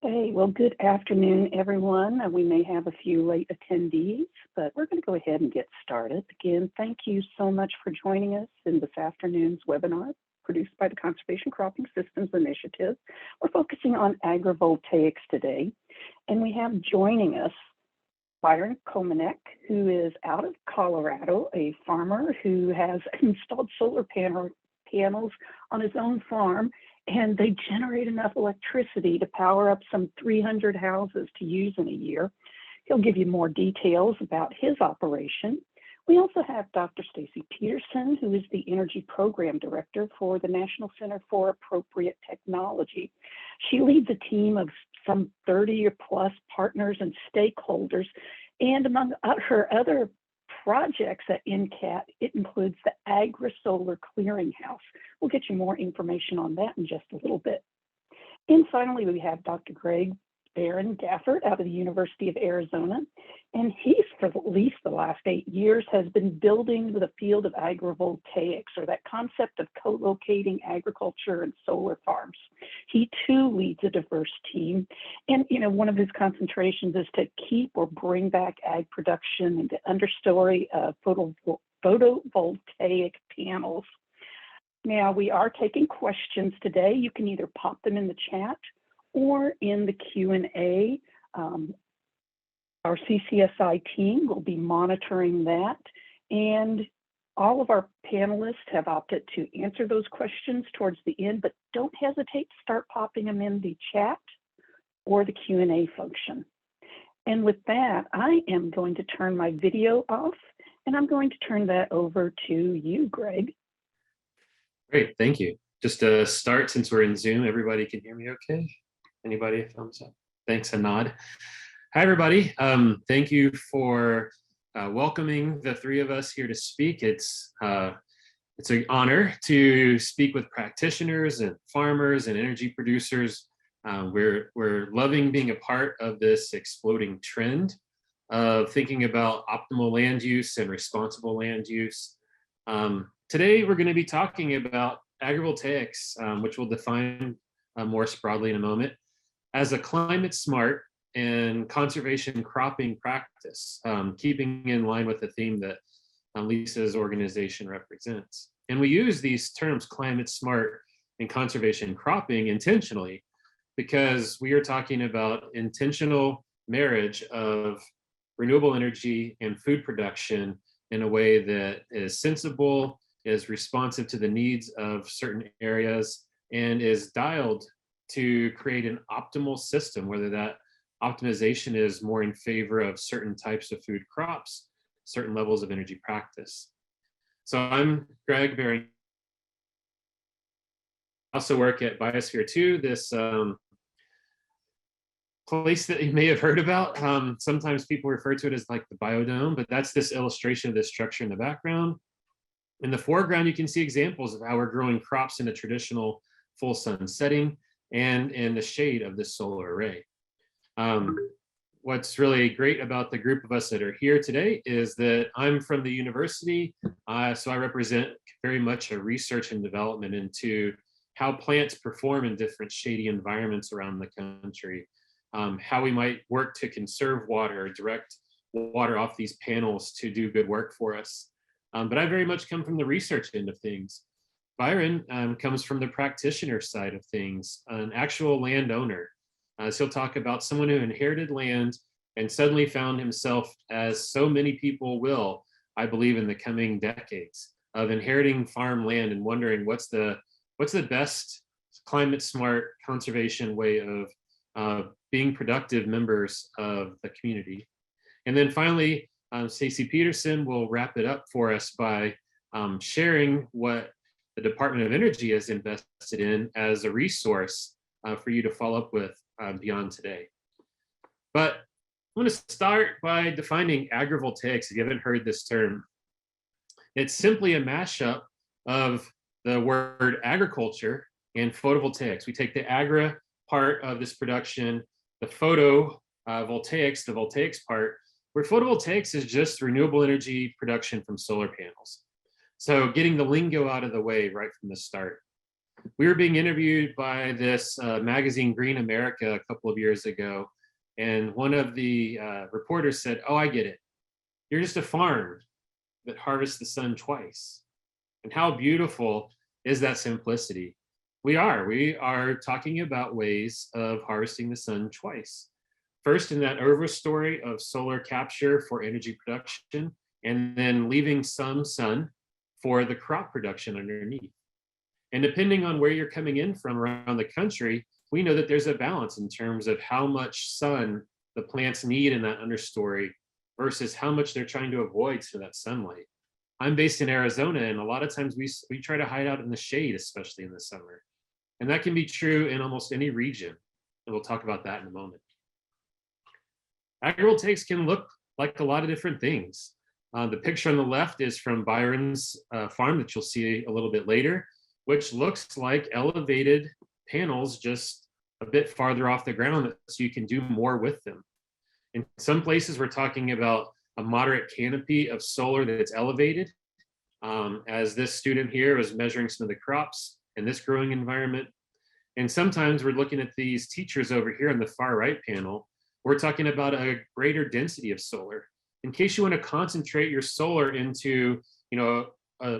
Hey, well, good afternoon, everyone. We may have a few late attendees, but we're going to go ahead and get started. Again, thank you so much for joining us in this afternoon's webinar produced by the Conservation Cropping Systems Initiative. We're focusing on agrivoltaics today, and we have joining us Byron Kominek, who is out of Colorado, a farmer who has installed solar panels on his own farm, and they generate enough electricity to power up some 300 houses to use in a year. He'll give you more details about his operation. We also have Dr. Stacie Peterson, who is the Energy Program Director for the National Center for Appropriate Technology. She leads a team of some 30 or plus partners and stakeholders, and among her other projects at NCAT, it includes the AgriSolar Clearinghouse. We'll get you more information on that in just a little bit. And finally, we have Dr. Barron Gafford out of the University of Arizona, and he's, for at least the last 8 years, has been building the field of agrivoltaics, or that concept of co-locating agriculture and solar farms. He too leads a diverse team, and one of his concentrations is to keep or bring back ag production into understory photovoltaic panels. Now, we are taking questions today. You can either pop them in the chat or in the Q&A. Our CCSI team will be monitoring that, and all of our panelists have opted to answer those questions towards the end, but don't hesitate to start popping them in the chat or the Q&A function. And with that, I am going to turn my video off, and I'm going to turn that over to you, Greg. Great, thank you. Just to start, since we're in Zoom, everybody can hear me okay? Anybody, a thumbs up? Thanks, a nod. Hi, everybody. Thank you for welcoming the three of us here to speak. It's an honor to speak with practitioners and farmers and energy producers. We're loving being a part of this exploding trend of thinking about optimal land use and responsible land use. Today, we're going to be talking about agrivoltaics, which we'll define more broadly in a moment, as a climate smart and conservation cropping practice, keeping in line with the theme that Lisa's organization represents. And we use these terms climate smart and conservation cropping intentionally because we are talking about intentional marriage of renewable energy and food production in a way that is sensible, is responsive to the needs of certain areas, and is dialed to create an optimal system, whether that optimization is more in favor of certain types of food crops, certain levels of energy practice. So I'm Greg Barron. I also work at Biosphere 2, this place that you may have heard about. Sometimes people refer to it as like the biodome, but that's this illustration of this structure in the background. In the foreground, you can see examples of how we're growing crops in a traditional full sun setting and in the shade of this solar array. What's really great about the group of us that are here today is that I'm from the university, so I represent very much a research and development into how plants perform in different shady environments around the country, how we might work to conserve water, direct water off these panels to do good work for us. But I very much come from the research end of things. Byron comes from the practitioner side of things, an actual landowner. So he'll talk about someone who inherited land and suddenly found himself, as so many people will, I believe, in the coming decades, of inheriting farm land and wondering what's the best climate smart conservation way of being productive members of the community. And then finally, Stacie Peterson will wrap it up for us by sharing what the Department of Energy has invested in as a resource for you to follow up with beyond today. But I'm going to start by defining agrivoltaics. If you haven't heard this term, it's simply a mashup of the word agriculture and photovoltaics. We take the agri part of this production, the photovoltaics, the voltaics part, where photovoltaics is just renewable energy production from solar panels. So getting the lingo out of the way right from the start. We were being interviewed by this magazine, Green America, a couple of years ago. And one of the reporters said, "Oh, I get it. You're just a farm that harvests the sun twice." And how beautiful is that simplicity? We are talking about ways of harvesting the sun twice. First, in that overstory of solar capture for energy production, and then leaving some sun for the crop production underneath. And depending on where you're coming in from around the country, we know that there's a balance in terms of how much sun the plants need in that understory versus how much they're trying to avoid for that sunlight. I'm based in Arizona, and a lot of times we try to hide out in the shade, especially in the summer. And that can be true in almost any region. And we'll talk about that in a moment. Agrivoltaics can look like a lot of different things. The picture on the left is from Byron's farm that you'll see a little bit later, which looks like elevated panels just a bit farther off the ground so you can do more with them. In some places, we're talking about a moderate canopy of solar that's elevated. As this student here was measuring some of the crops in this growing environment. And sometimes we're looking at these teachers over here on the far right panel. We're talking about a greater density of solar. In case you want to concentrate your solar into,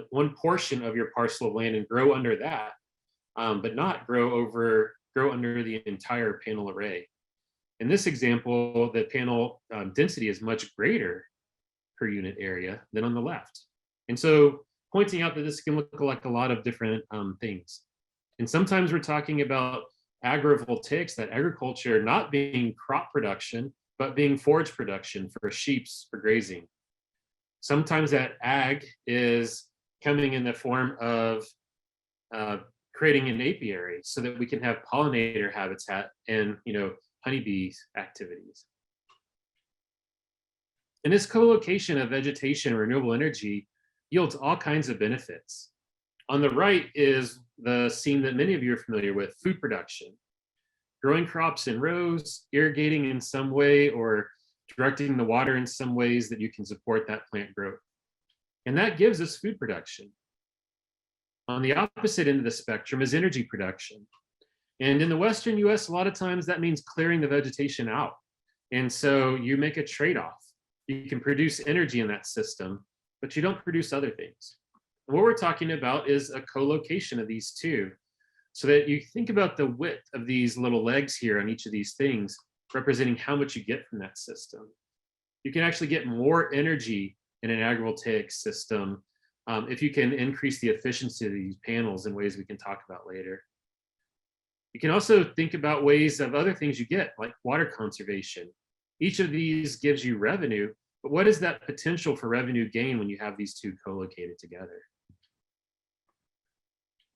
one portion of your parcel of land and grow under that, but not grow under the entire panel array. In this example, the panel density is much greater per unit area than on the left. And so pointing out that this can look like a lot of different things. And sometimes we're talking about agrovoltaics, that agriculture not being crop production, but being forage production for sheep for grazing. Sometimes that ag is coming in the form of creating an apiary so that we can have pollinator habitat and honeybee activities. And this co-location of vegetation and renewable energy yields all kinds of benefits. On the right is the scene that many of you are familiar with, food production. Growing crops in rows, irrigating in some way, or directing the water in some ways that you can support that plant growth. And that gives us food production. On the opposite end of the spectrum is energy production. And in the Western US, a lot of times that means clearing the vegetation out. And so you make a trade-off. You can produce energy in that system, but you don't produce other things. And what we're talking about is a co-location of these two, so that you think about the width of these little legs here on each of these things, representing how much you get from that system. You can actually get more energy in an agrivoltaic system if you can increase the efficiency of these panels in ways we can talk about later. You can also think about ways of other things you get, like water conservation. Each of these gives you revenue, but what is that potential for revenue gain when you have these two co-located together?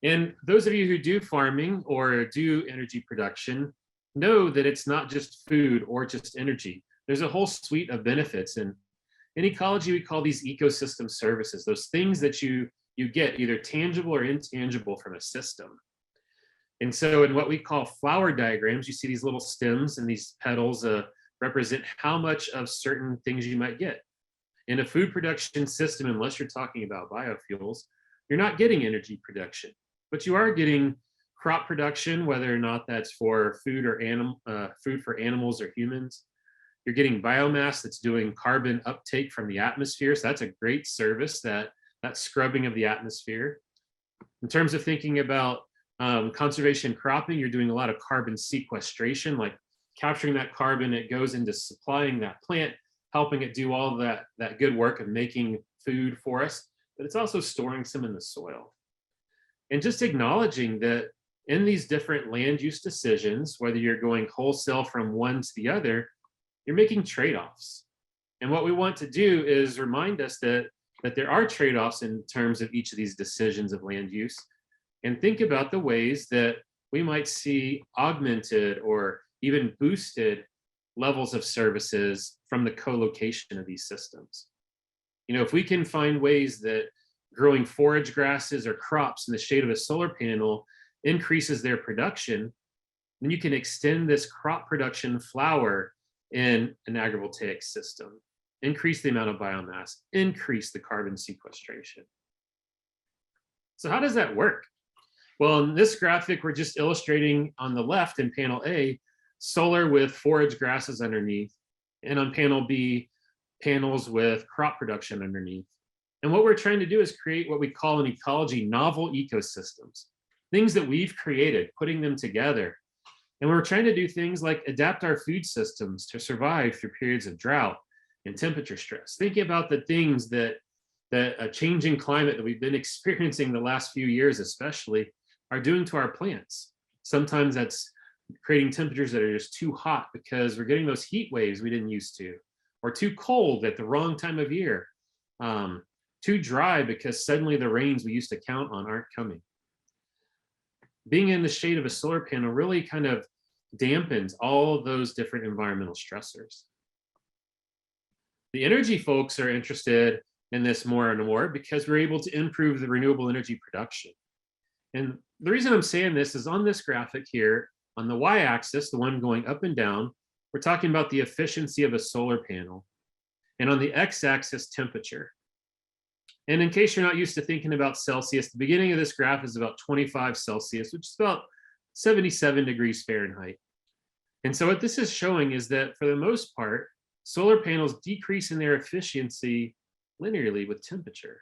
And those of you who do farming or do energy production know that it's not just food or just energy. There's a whole suite of benefits. And in ecology, we call these ecosystem services, those things that you get either tangible or intangible from a system. And so in what we call flower diagrams, you see these little stems and these petals represent how much of certain things you might get. In a food production system, unless you're talking about biofuels, you're not getting energy production, but you are getting crop production, whether or not that's for food or food for animals or humans. You're getting biomass that's doing carbon uptake from the atmosphere. So that's a great service, that scrubbing of the atmosphere. In terms of thinking about conservation cropping, you're doing a lot of carbon sequestration, like capturing that carbon, it goes into supplying that plant, helping it do all that good work of making food for us, but it's also storing some in the soil. And just acknowledging that in these different land use decisions, whether you're going wholesale from one to the other, you're making trade-offs. And what we want to do is remind us that there are trade-offs in terms of each of these decisions of land use, and think about the ways that we might see augmented or even boosted levels of services from the co-location of these systems. If we can find ways that growing forage grasses or crops in the shade of a solar panel increases their production, then you can extend this crop production flower in an agrivoltaic system, increase the amount of biomass, increase the carbon sequestration. So how does that work? Well, in this graphic, we're just illustrating on the left in panel A, solar with forage grasses underneath, and on panel B, panels with crop production underneath. And what we're trying to do is create what we call in ecology novel ecosystems, things that we've created, putting them together. And we're trying to do things like adapt our food systems to survive through periods of drought and temperature stress. Thinking about the things that a changing climate that we've been experiencing the last few years especially are doing to our plants. Sometimes that's creating temperatures that are just too hot because we're getting those heat waves we didn't used to, or too cold at the wrong time of year, too dry because suddenly the rains we used to count on aren't coming. Being in the shade of a solar panel really kind of dampens all of those different environmental stressors. The energy folks are interested in this more and more because we're able to improve the renewable energy production. And the reason I'm saying this is on this graphic here, on the y-axis, the one going up and down, we're talking about the efficiency of a solar panel. And on the x-axis, temperature. And in case you're not used to thinking about Celsius, the beginning of this graph is about 25 Celsius, which is about 77 degrees Fahrenheit. And so what this is showing is that for the most part, solar panels decrease in their efficiency linearly with temperature.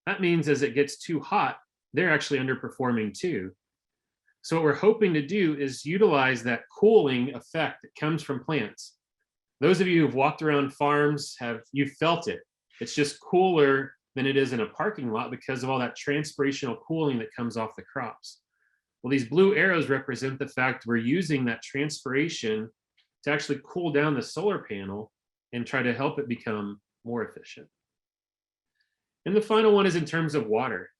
That means as it gets too hot, they're actually underperforming too. So what we're hoping to do is utilize that cooling effect that comes from plants. Those of you who've walked around farms, you've felt it. It's just cooler than it is in a parking lot because of all that transpirational cooling that comes off the crops. Well, these blue arrows represent the fact we're using that transpiration to actually cool down the solar panel and try to help it become more efficient. And the final one is in terms of water.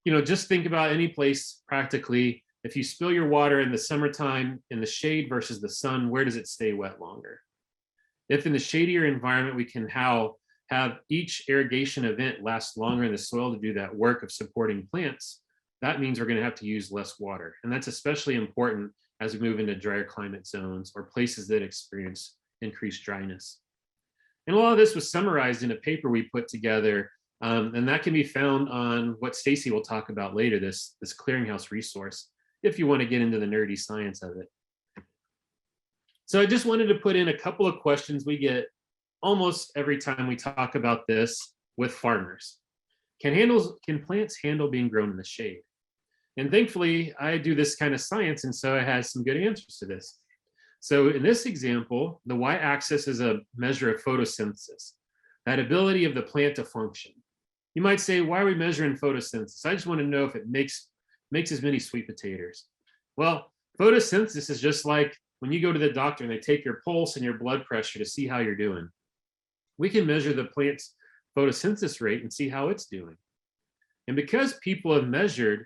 Just think about any place practically. If you spill your water in the summertime in the shade versus the sun, where does it stay wet longer? If in the shadier environment, we can have each irrigation event last longer in the soil to do that work of supporting plants, that means we're going to have to use less water. And that's especially important as we move into drier climate zones or places that experience increased dryness. And a lot of this was summarized in a paper we put together, and that can be found on what Stacie will talk about later, this clearinghouse resource, if you want to get into the nerdy science of it. So I just wanted to put in a couple of questions we get almost every time we talk about this with farmers. Can plants handle being grown in the shade? And thankfully, I do this kind of science, and so I had some good answers to this. So in this example, the y-axis is a measure of photosynthesis, that ability of the plant to function. You might say, why are we measuring photosynthesis? I just want to know if it makes as many sweet potatoes. Well, photosynthesis is just like when you go to the doctor and they take your pulse and your blood pressure to see how you're doing. We can measure the plant's photosynthesis rate and see how it's doing. And because people have measured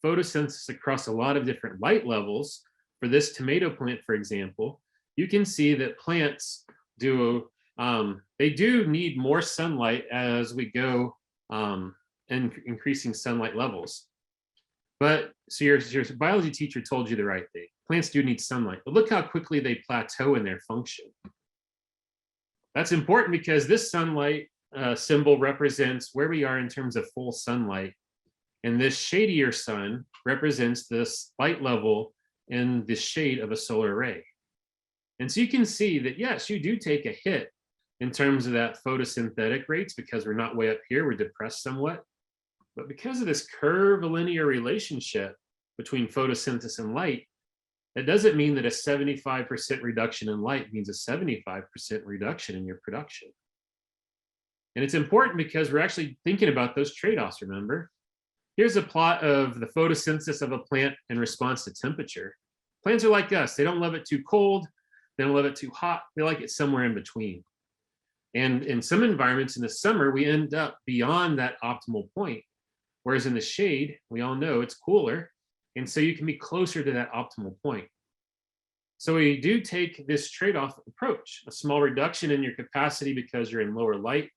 photosynthesis across a lot of different light levels, for this tomato plant, for example, you can see that plants do need more sunlight as we go and increasing sunlight levels. But so your biology teacher told you the right thing. Plants do need sunlight, but look how quickly they plateau in their function. That's important because this sunlight symbol represents where we are in terms of full sunlight. And this shadier sun represents this light level in the shade of a solar array. And so you can see that, yes, you do take a hit in terms of that photosynthetic rates because we're not way up here, we're depressed somewhat. But because of this curvilinear relationship between photosynthesis and light, it doesn't mean that a 75% reduction in light means a 75% reduction in your production. And it's important because we're actually thinking about those trade-offs, remember? Here's a plot of the photosynthesis of a plant in response to temperature. Plants are like us. They don't love it too cold. They don't love it too hot. They like it somewhere in between. And in some environments in the summer, we end up beyond that optimal point. Whereas in the shade, we all know it's cooler. And so you can be closer to that optimal point. So we do take this trade-off approach, a small reduction in your capacity because you're in lower light,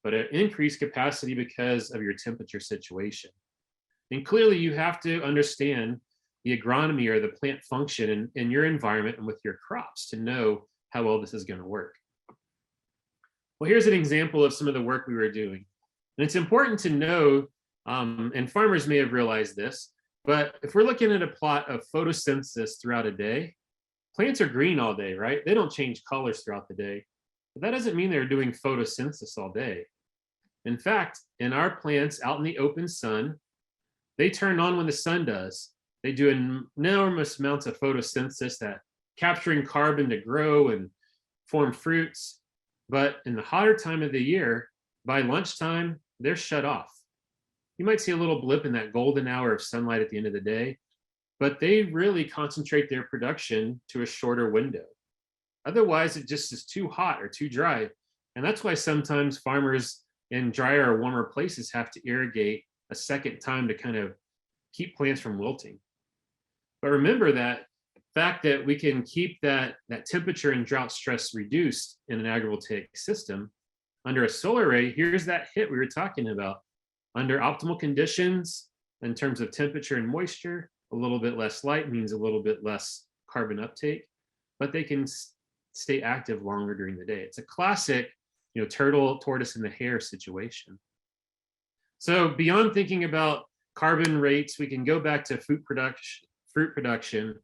but an increased capacity because of your temperature situation. And clearly you have to understand the agronomy or the plant function in your environment and with your crops to know how well this is going to work. Well, here's an example of some of the work we were doing. And it's important to know, and farmers may have realized this, But if we're looking at a plot of photosynthesis throughout a day, plants are green all day, right? They don't change colors throughout the day. But that doesn't mean they're doing photosynthesis all day. In fact, in our plants out in the open sun, they turn on when the sun does. They do enormous amounts of photosynthesis, that capturing carbon to grow and form fruits. But in the hotter time of the year, by lunchtime, they're shut off. You might see a little blip in that golden hour of sunlight at the end of the day, but they really concentrate their production to a shorter window. Otherwise, it just is too hot or too dry. And that's why sometimes farmers in drier or warmer places have to irrigate a second time to kind of keep plants from wilting. But remember that fact that we can keep that temperature and drought stress reduced in an agrivoltaic system under a solar array. Here's that hit we were talking about. Under optimal conditions, in terms of temperature and moisture, a little bit less light means a little bit less carbon uptake, but they can stay active longer during the day. It's a classic, turtle, tortoise, and the hare situation. So beyond thinking about carbon rates, we can go back to fruit production,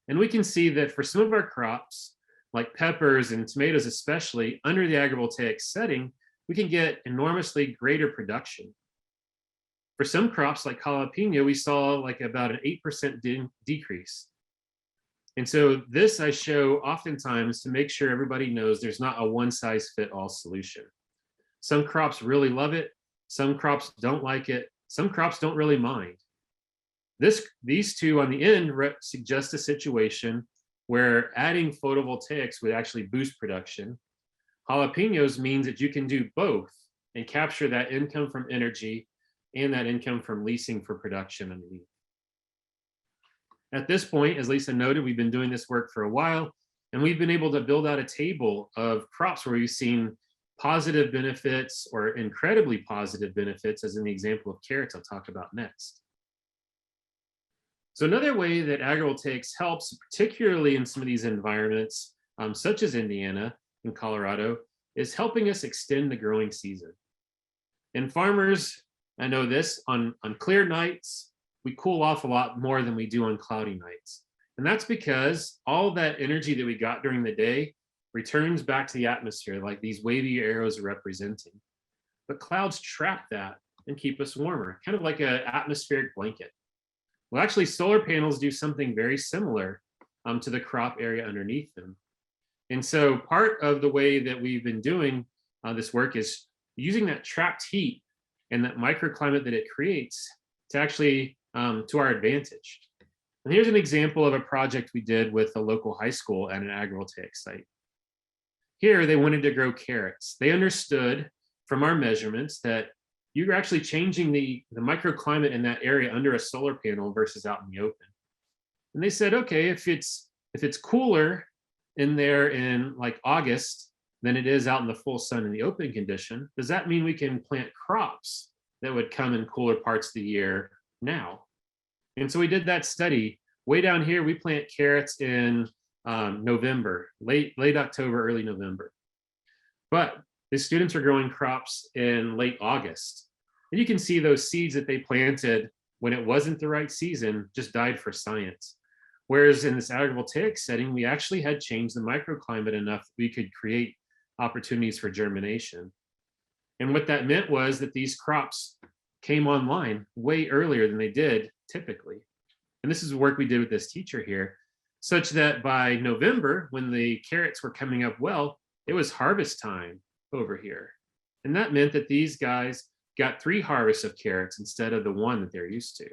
and we can see that for some of our crops, like peppers and tomatoes especially, under the agrivoltaic setting, we can get enormously greater production. For some crops like jalapeno, we saw like about an 8% decrease. And so this I show oftentimes to make sure everybody knows there's not a one-size-fits-all solution. Some crops really love it. Some crops don't like it. Some crops don't really mind. These two on the end suggest a situation where adding photovoltaics would actually boost production. Jalapenos means that you can do both and capture that income from energy and that income from leasing for production underneath. At this point, as Lisa noted, we've been doing this work for a while, and we've been able to build out a table of crops where we've seen positive benefits or incredibly positive benefits, as in the example of carrots I'll talk about next. So another way that agrivoltaics helps, particularly in some of these environments, such as Indiana and Colorado, is helping us extend the growing season. And farmers, I know this, on clear nights, we cool off a lot more than we do on cloudy nights. And that's because all that energy that we got during the day returns back to the atmosphere, like these wavy arrows are representing. But clouds trap that and keep us warmer, kind of like an atmospheric blanket. Well, actually, solar panels do something very similar to the crop area underneath them. And so part of the way that we've been doing this work is using that trapped heat and that microclimate that it creates to actually to our advantage. And here's an example of a project we did with a local high school at an agrivoltaic site. Here, they wanted to grow carrots. They understood from our measurements that you're actually changing the microclimate in that area under a solar panel versus out in the open. And they said, okay, if it's cooler in there in like August than it is out in the full sun in the open condition, does that mean we can plant crops that would come in cooler parts of the year now? And so we did that study. Way down here, we plant carrots in November, late October, early November. But the students are growing crops in late August. And you can see those seeds that they planted when it wasn't the right season just died for science. Whereas in this agrivoltaic setting, we actually had changed the microclimate enough that we could create opportunities for germination. And what that meant was that these crops came online way earlier than they did typically. And this is the work we did with this teacher here, such that by November, when the carrots were coming up well, it was harvest time over here. And that meant that these guys got 3 harvests of carrots instead of the 1 that they're used to,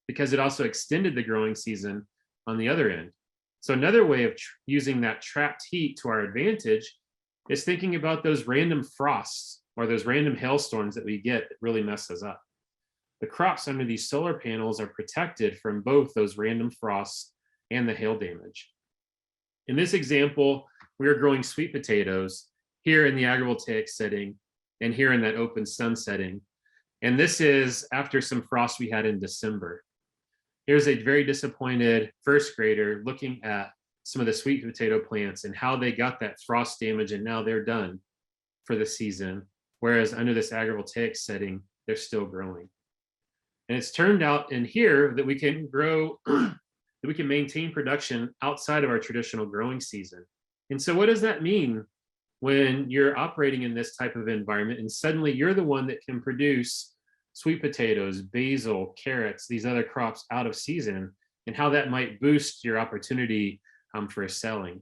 because it also extended the growing season on the other end. So another way of using that trapped heat to our advantage is thinking about those random frosts or those random hailstorms that we get that really mess us up. The crops under these solar panels are protected from both those random frosts and the hail damage. In this example, we are growing sweet potatoes here in the agrivoltaic setting and here in that open sun setting. And this is after some frost we had in December. Here's a very disappointed first grader looking at some of the sweet potato plants and how they got that frost damage and now they're done for the season. Whereas under this agrivoltaic setting, they're still growing. And it's turned out in here that we can grow, that we can maintain production outside of our traditional growing season. And so what does that mean when you're operating in this type of environment and suddenly you're the one that can produce sweet potatoes, basil, carrots, these other crops out of season, and how that might boost your opportunity for selling.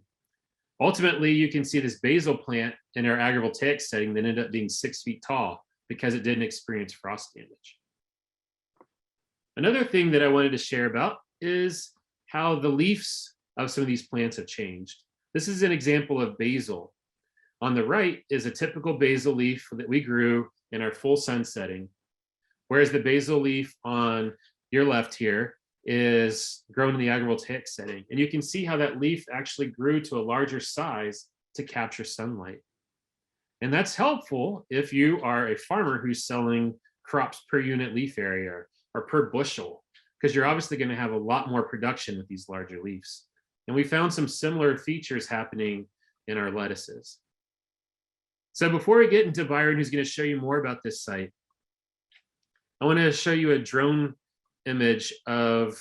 Ultimately, you can see this basil plant in our agrivoltaic setting that ended up being 6 feet tall because it didn't experience frost damage. Another thing that I wanted to share about is how the leaves of some of these plants have changed. This is an example of basil. On the right is a typical basil leaf that we grew in our full sun setting, whereas the basil leaf on your left here is grown in the agrivoltaic setting. And you can see how that leaf actually grew to a larger size to capture sunlight. And that's helpful if you are a farmer who's selling crops per unit leaf area or per bushel, because you're obviously going to have a lot more production with these larger leaves. And we found some similar features happening in our lettuces. So before we get into Byron, who's going to show you more about this site, I want to show you a drone image of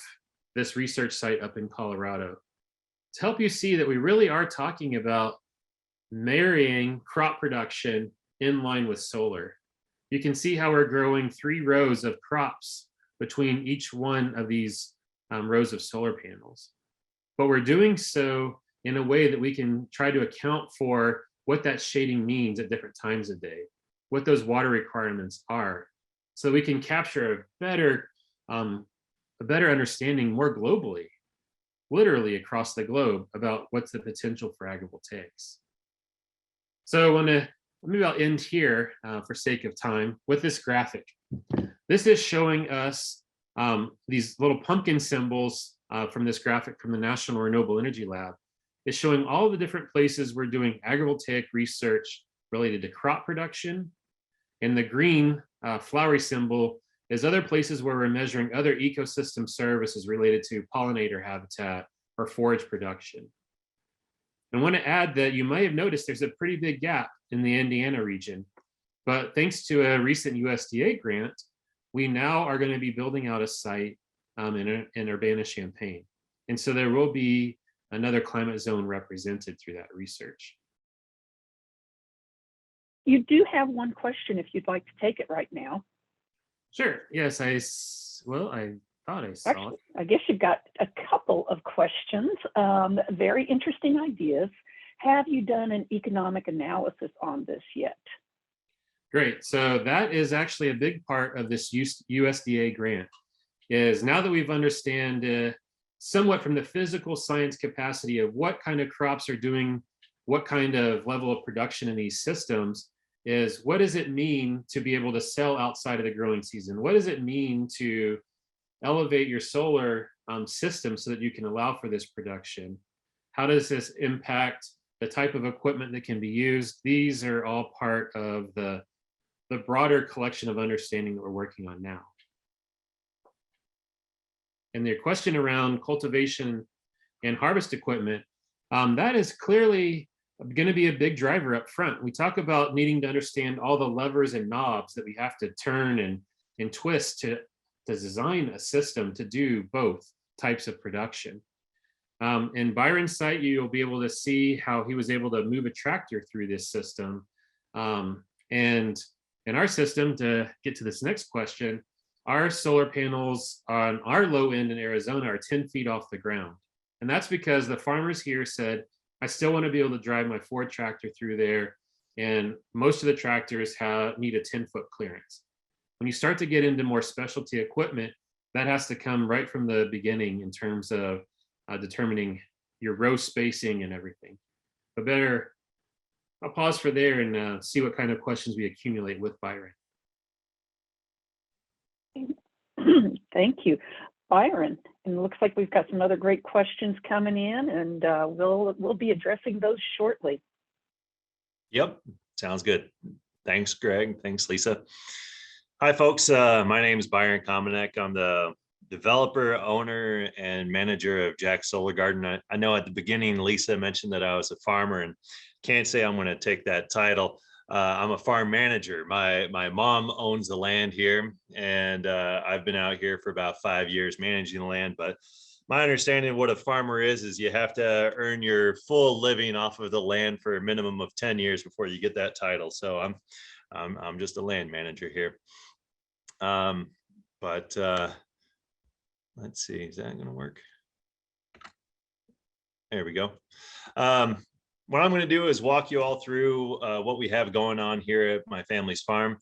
this research site up in Colorado to help you see that we really are talking about marrying crop production in line with solar. You can see how we're growing 3 rows of crops between each one of these rows of solar panels. But we're doing so in a way that we can try to account for what that shading means at different times of day, what those water requirements are, so we can capture a better understanding more globally, literally across the globe, about what's the potential for agrivoltaics. So I want to maybe I'll end here for sake of time with this graphic. This is showing us these little pumpkin symbols from this graphic from the National Renewable Energy Lab. It's showing all the different places we're doing agrivoltaic research related to crop production. And the green flowery symbol is other places where we're measuring other ecosystem services related to pollinator habitat or forage production. I want to add that you might have noticed there's a pretty big gap in the Indiana region, but thanks to a recent USDA grant, we now are going to be building out a site in Urbana-Champaign. And so there will be another climate zone represented through that research. You do have one question if you'd like to take it right now. Sure. Yes, I thought I saw Actually, it. I guess you've got a couple of questions. Very interesting ideas. Have you done an economic analysis on this yet? Great. So that is actually a big part of this USDA grant, is now that we've understand somewhat from the physical science capacity of what kind of crops are doing what kind of level of production in these systems, is what does it mean to be able to sell outside of the growing season? What does it mean to elevate your solar system so that you can allow for this production? How does this impact the type of equipment that can be used? These are all part of the broader collection of understanding that we're working on now. And the question around cultivation and harvest equipment, that is clearly going to be a big driver up front. We talk about needing to understand all the levers and knobs that we have to turn and twist to design a system to do both types of production. In Byron's site, you'll be able to see how he was able to move a tractor through this system. And in our system, to get to this next question, our solar panels on our low end in Arizona are 10 feet off the ground. And that's because the farmers here said, I still want to be able to drive my Ford tractor through there. And most of the tractors need a 10-foot clearance. When you start to get into more specialty equipment, that has to come right from the beginning in terms of determining your row spacing and everything. But I'll pause for there and see what kind of questions we accumulate with Byron. Thank you, Byron. And it looks like we've got some other great questions coming in, and we'll be addressing those shortly. Yep, sounds good. Thanks, Greg. Thanks, Lisa. Hi, folks. My name is Byron Kominek. I'm the developer, owner, and manager of Jack's Solar Garden. I know at the beginning, Lisa mentioned that I was a farmer, and can't say I'm going to take that title. I'm a farm manager. My mom owns the land here, and I've been out here for about 5 years managing the land. But my understanding of what a farmer is you have to earn your full living off of the land for a minimum of 10 years before you get that title. So I'm just a land manager here. But let's see, is that going to work? There we go. What I'm going to do is walk you all through what we have going on here at my family's farm.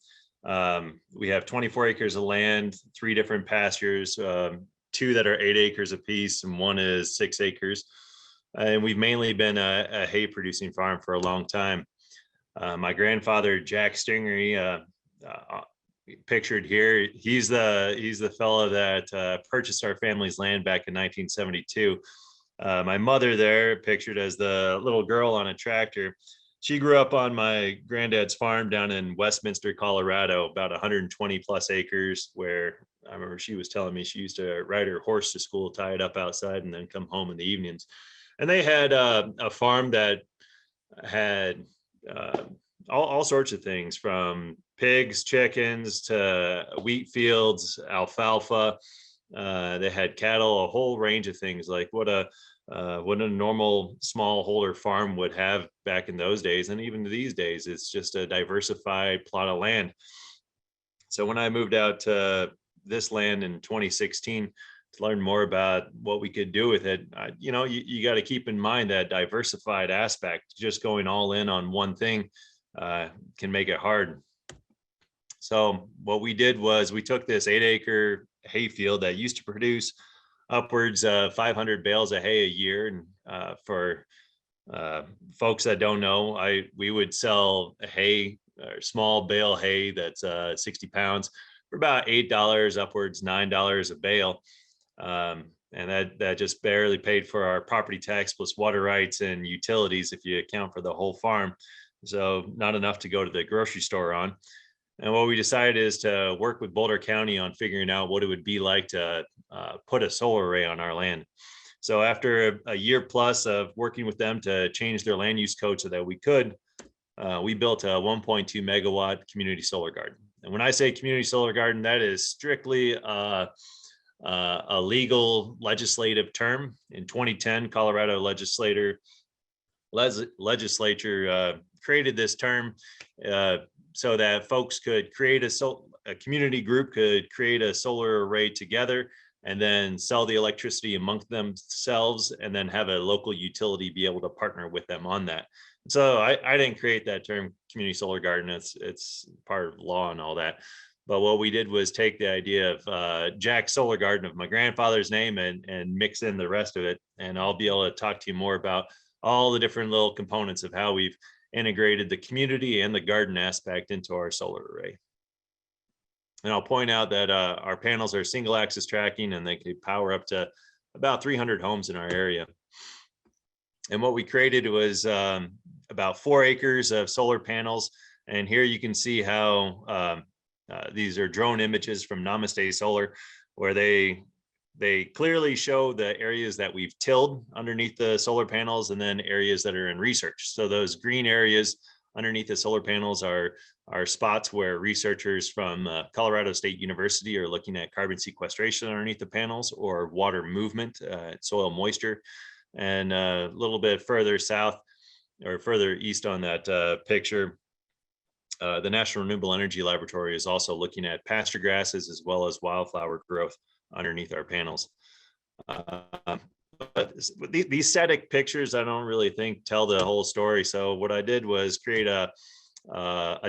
We have 24 acres of land, 3 different pastures, 2 that are 8 acres apiece, and 1 is 6 acres. And we've mainly been a hay producing farm for a long time. My grandfather, Jack Stingery, pictured here, he's the fellow that purchased our family's land back in 1972. My mother there, pictured as the little girl on a tractor, she grew up on my granddad's farm down in Westminster, Colorado, about 120 plus acres, where I remember she was telling me she used to ride her horse to school, tie it up outside, and then come home in the evenings. And they had a farm that had all sorts of things, from pigs, chickens, to wheat fields, alfalfa. They had cattle, a whole range of things, like what a normal smallholder farm would have back in those days. And even these days, it's just a diversified plot of land. So when I moved out to this land in 2016 to learn more about what we could do with it, you got to keep in mind that diversified aspect. Just going all in on one thing can make it hard. So what we did was we took this 8-acre hayfield that used to produce upwards of 500 bales of hay a year. And for folks that don't know, we would sell hay, or small bale hay that's 60 pounds for about $8, upwards $9 a bale. And that just barely paid for our property tax plus water rights and utilities if you account for the whole farm. So not enough to go to the grocery store on. And what we decided is to work with Boulder County on figuring out what it would be like to put a solar array on our land. So after a year plus of working with them to change their land use code so that we could, we built a 1.2 megawatt community solar garden. And when I say community solar garden, that is strictly a legal legislative term. In 2010, Colorado legislature created this term so that folks could create a community group could create a solar array together and then sell the electricity amongst themselves, and then have a local utility be able to partner with them on that. So I didn't create that term, community solar garden. It's part of law and all that. But what we did was take the idea of Jack's solar garden of my grandfather's name and mix in the rest of it. And I'll be able to talk to you more about all the different little components of how we've integrated the community and the garden aspect into our solar array. And I'll point out that our panels are single axis tracking, and they can power up to about 300 homes in our area. And what we created was about 4 acres of solar panels. And here you can see how these are drone images from Namaste Solar, where they clearly show the areas that we've tilled underneath the solar panels, and then areas that are in research. So those green areas underneath the solar panels are spots where researchers from Colorado State University are looking at carbon sequestration underneath the panels, or water movement, soil moisture. And a little bit further south, or further east on that picture, the National Renewable Energy Laboratory is also looking at pasture grasses as well as wildflower growth underneath our panels. But these static pictures, I don't really think tell the whole story. So what I did was create a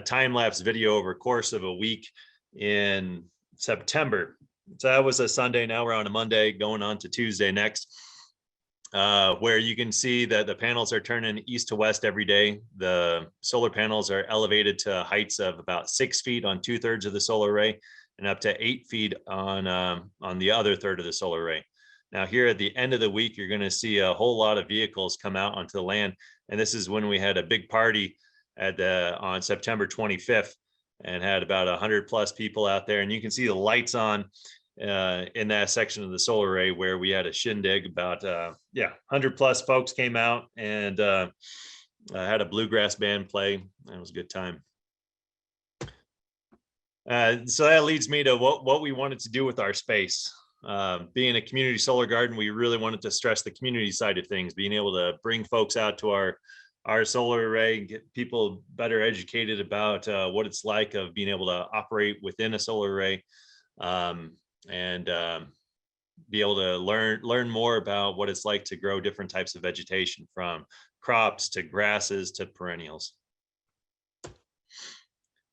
time-lapse video over a course of a week in September. So that was a Sunday. Now we're on a Monday, going on to Tuesday next, where you can see that the panels are turning east to west every day. The solar panels are elevated to heights of about 6 feet on 2/3 of the solar array, and up to 8 feet on the other third of the solar array. Now here at the end of the week, you're going to see a whole lot of vehicles come out onto the land. And this is when we had a big party on September 25th, and had about 100 plus people out there. And you can see the lights on in that section of the solar array where we had a shindig. About 100 plus folks came out, and I had a bluegrass band play. It was a good time. So that leads me to what we wanted to do with our space. Being a community solar garden, we really wanted to stress the community side of things, being able to bring folks out to our solar array, get people better educated about what it's like of being able to operate within a solar array, and be able to learn more about what it's like to grow different types of vegetation, from crops to grasses to perennials.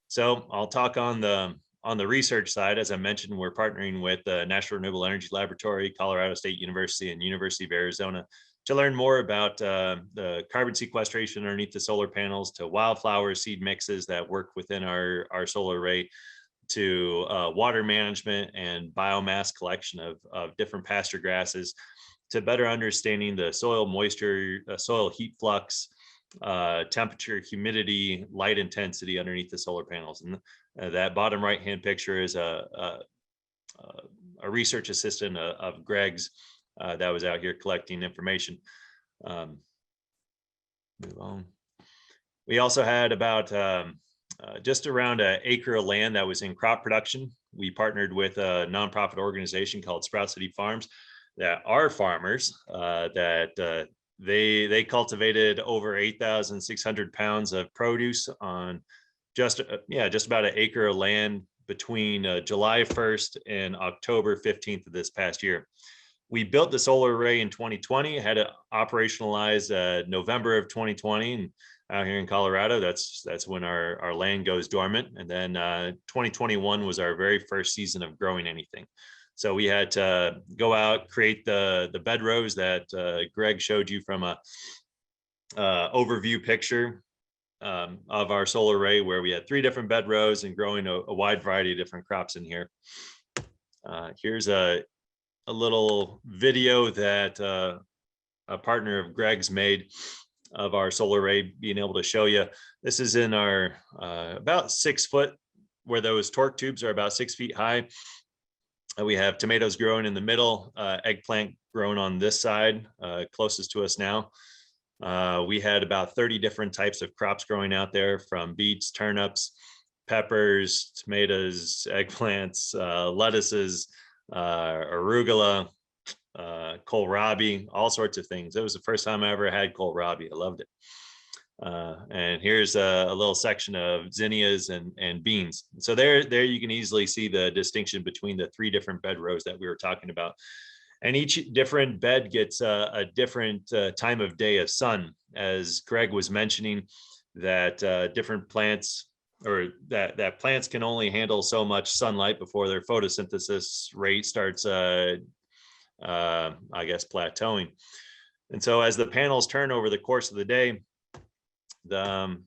So I'll talk on the research side. As I mentioned, we're partnering with the National Renewable Energy Laboratory, Colorado State University, and University of Arizona to learn more about the carbon sequestration underneath the solar panels, to wildflower seed mixes that work within our solar array, to water management and biomass collection of different pasture grasses, to better understanding the soil moisture, soil heat flux, temperature, humidity, light intensity underneath the solar panels. And that bottom right hand picture is a research assistant of Greg's that was out here collecting information. Move on. We also had about just around an acre of land that was in crop production. We partnered with a nonprofit organization called Sprout City Farms, that are farmers that they cultivated over 8,600 pounds of produce on just about an acre of land between July 1st and October 15th of this past year. We built the solar array in 2020, had it operationalized November of 2020, and out here in Colorado, that's when our land goes dormant. And then 2021 was our very first season of growing anything. So we had to go out, create the bed rows that Greg showed you from a overview picture of our solar array, where we had 3 different bed rows and growing a wide variety of different crops in here. Here's a little video that a partner of Greg's made of our solar array, being able to show you. This is in our about 6 foot, where those torque tubes are about 6 feet high. We have tomatoes growing in the middle, eggplant growing on this side, closest to us now. We had about 30 different types of crops growing out there, from beets, turnips, peppers, tomatoes, eggplants, lettuces, arugula, kohlrabi, all sorts of things. It was the first time I ever had kohlrabi. I loved it. And here's a little section of zinnias and beans. So there you can easily see the distinction between the 3 different bed rows that we were talking about. And each different bed gets a different time of day of sun. As Greg was mentioning, that different plants, or that plants can only handle so much sunlight before their photosynthesis rate starts, I guess, plateauing. And so as the panels turn over the course of the day, the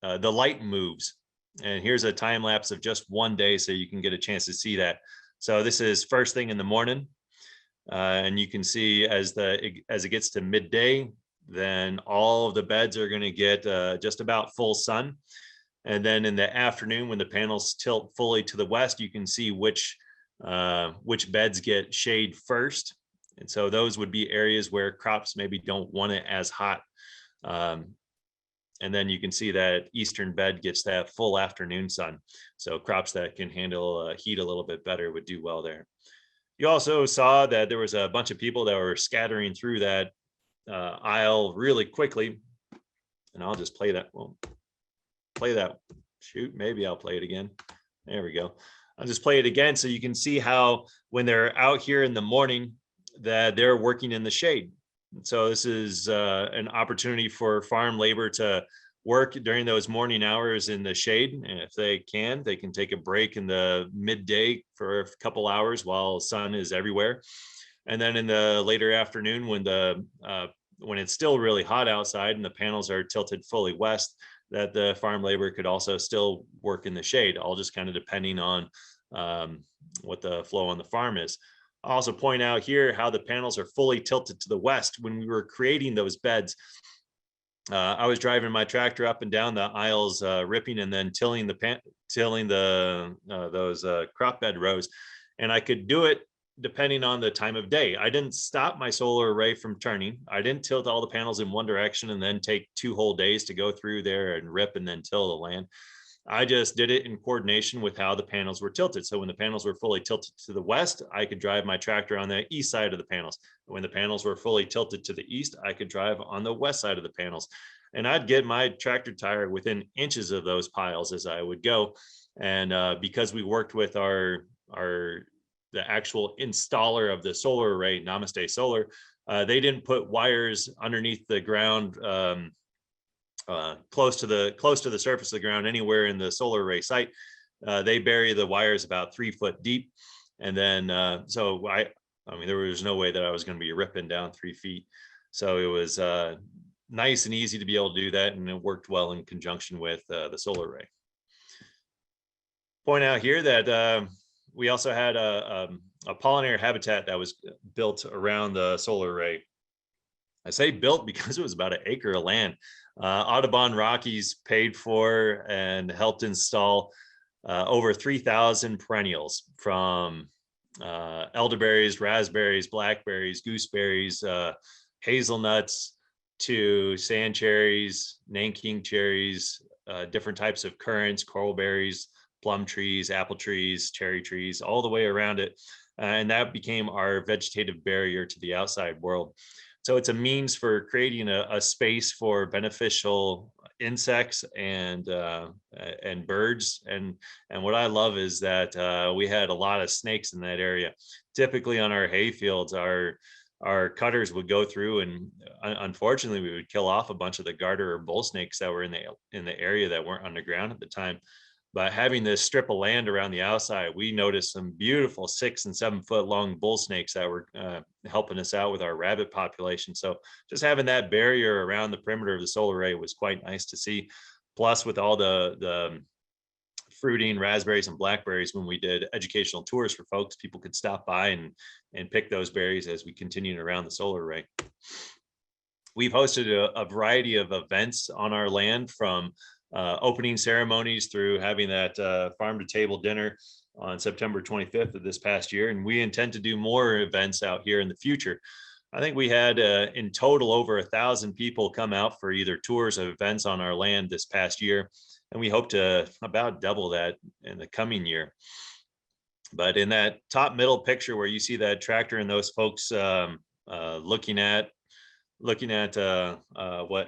light moves. And here's a time lapse of just one day, so you can get a chance to see that. So this is first thing in the morning, and you can see as it gets to midday, then all of the beds are going to get just about full sun. And then in the afternoon, when the panels tilt fully to the west, you can see which beds get shade first. And so those would be areas where crops maybe don't want it as hot. And then you can see that eastern bed gets that full afternoon sun. So crops that can handle heat a little bit better would do well there. You also saw that there was a bunch of people that were scattering through that aisle really quickly. And I'll just play that. Well, play that. Shoot, maybe I'll play it again. There we go. I'll just play it again so you can see how when they're out here in the morning that they're working in the shade. So this is an opportunity for farm labor to work during those morning hours in the shade. And if they can take a break in the midday for a couple hours while the sun is everywhere. And then in the later afternoon, when it's still really hot outside and the panels are tilted fully west, that the farm labor could also still work in the shade, all just kind of depending on what the flow on the farm is. I'll also point out here how the panels are fully tilted to the west. When we were creating those beds, I was driving my tractor up and down the aisles, ripping and then tilling those crop bed rows, and I could do it depending on the time of day. I didn't stop my solar array from turning. I didn't tilt all the panels in one direction and then take 2 whole days to go through there and rip and then till the land. I just did it in coordination with how the panels were tilted. So when the panels were fully tilted to the west, I could drive my tractor on the east side of the panels. When the panels were fully tilted to the east, I could drive on the west side of the panels. And I'd get my tractor tire within inches of those piles as I would go. And because we worked with the actual installer of the solar array, Namaste Solar, they didn't put wires underneath the ground, close to the surface of the ground anywhere in the solar array site. They bury the wires about 3 foot deep, and then so I mean there was no way that I was going to be ripping down 3 feet. So it was nice and easy to be able to do that, and it worked well in conjunction with the solar array. Point out here that we also had a pollinator habitat that was built around the solar array. I say built because it was about an acre of land. Audubon Rockies paid for and helped install over 3,000 perennials, from elderberries, raspberries, blackberries, gooseberries, hazelnuts, to sand cherries, Nanking cherries, different types of currants, coral berries, plum trees, apple trees, cherry trees, all the way around it. And that became our vegetative barrier to the outside world. So it's a means for creating a space for beneficial insects and birds. And what I love is that we had a lot of snakes in that area. Typically on our hay fields, our cutters would go through, and unfortunately we would kill off a bunch of the garter or bull snakes that were in the area that weren't underground at the time. But having this strip of land around the outside, we noticed some beautiful 6 and 7 foot long bull snakes that were helping us out with our rabbit population. So just having that barrier around the perimeter of the solar array was quite nice to see. Plus, with all the fruiting raspberries and blackberries, when we did educational tours for folks, people could stop by and pick those berries as we continued around the solar array. We've hosted a variety of events on our land, from opening ceremonies through having that farm to table dinner on September 25th of this past year. And we intend to do more events out here in the future. I think we had in total over 1,000 people come out for either tours of events on our land this past year. And we hope to about double that in the coming year. But in that top middle picture where you see that tractor and those folks looking at what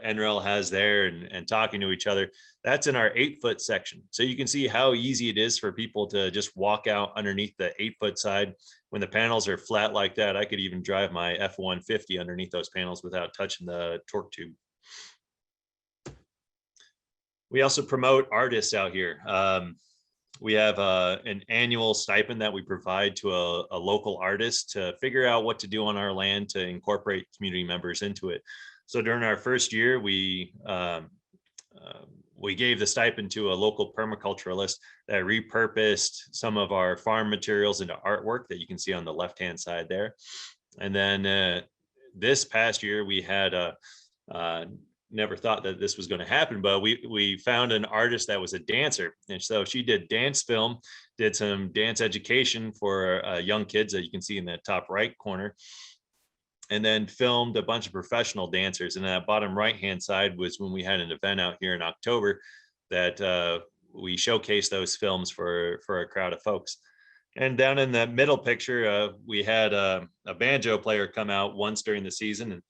NREL has there and talking to each other, that's in our 8-foot section. So you can see how easy it is for people to just walk out underneath the 8-foot side. When the panels are flat like that, I could even drive my F-150 underneath those panels without touching the torque tube. We also promote artists out here. We have an annual stipend that we provide to a local artist to figure out what to do on our land to incorporate community members into it. So during our first year, we gave the stipend to a local permaculturalist that repurposed some of our farm materials into artwork that you can see on the left-hand side there. And then this past year, we had never thought that this was going to happen, but we found an artist that was a dancer. And so she did dance film, did some dance education for young kids that you can see in that top right corner, and then filmed a bunch of professional dancers. And that bottom right-hand side was when we had an event out here in October that we showcased those films for a crowd of folks. And down in the middle picture, we had a banjo player come out once during the season. And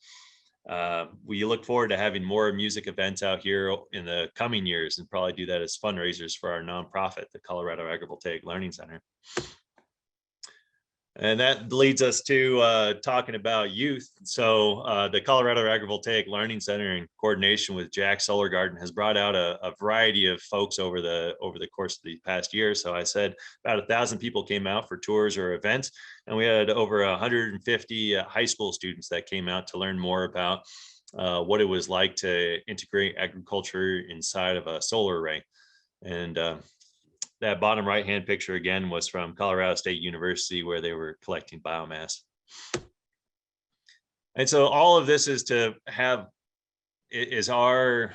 we look forward to having more music events out here in the coming years, and probably do that as fundraisers for our nonprofit, the Colorado Agrivoltaic Learning Center. And that leads us to talking about youth. So the Colorado Agrivoltaic Learning Center, in coordination with Jack Solar Garden, has brought out a variety of folks over the course of the past year. So I said about 1,000 people came out for tours or events, and we had over 150 high school students that came out to learn more about what it was like to integrate agriculture inside of a solar array. And that bottom right-hand picture again was from Colorado State University, where they were collecting biomass. And so all of this is our,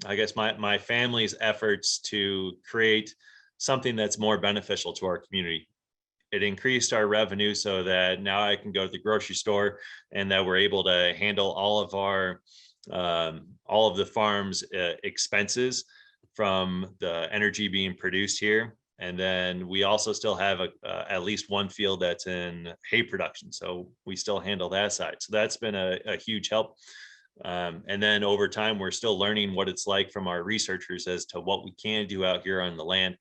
I guess, my family's efforts to create something that's more beneficial to our community. it increased our revenue so that now I can go to the grocery store and that we're able to handle all of the farm's expenses from the energy being produced here. And then we also still have at least one field that's in hay production. So we still handle that side. So that's been a huge help. And then over time, we're still learning what it's like from our researchers as to what we can do out here on the land.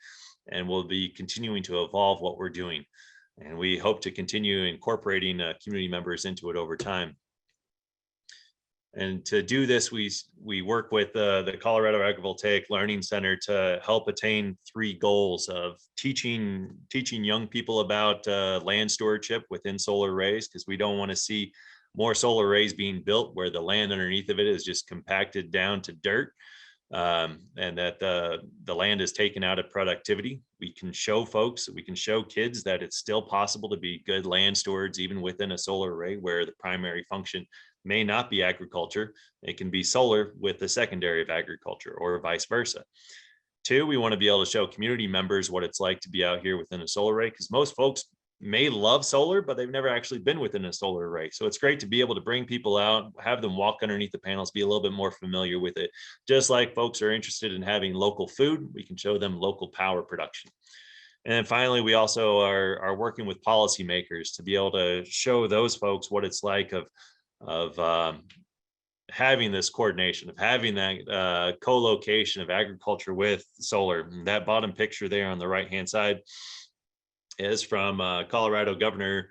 And we'll be continuing to evolve what we're doing. And we hope to continue incorporating community members into it over time. And to do this, we work with the Colorado Agrivoltaic Learning Center to help attain 3 goals of teaching young people about land stewardship within solar arrays, because we don't want to see more solar arrays being built where the land underneath of it is just compacted down to dirt, and that the land is taken out of productivity. We can show folks, we can show kids that it's still possible to be good land stewards even within a solar array where the primary function may not be agriculture. It can be solar with the secondary of agriculture or vice versa. 2, we want to be able to show community members what it's like to be out here within a solar array, because most folks may love solar, but they've never actually been within a solar array. So it's great to be able to bring people out, have them walk underneath the panels, be a little bit more familiar with it. Just like folks are interested in having local food, we can show them local power production. And then finally, we also are working with policymakers to be able to show those folks what it's like of having this coordination, of having that co-location of agriculture with solar. And that bottom picture there on the right-hand side is from Colorado Governor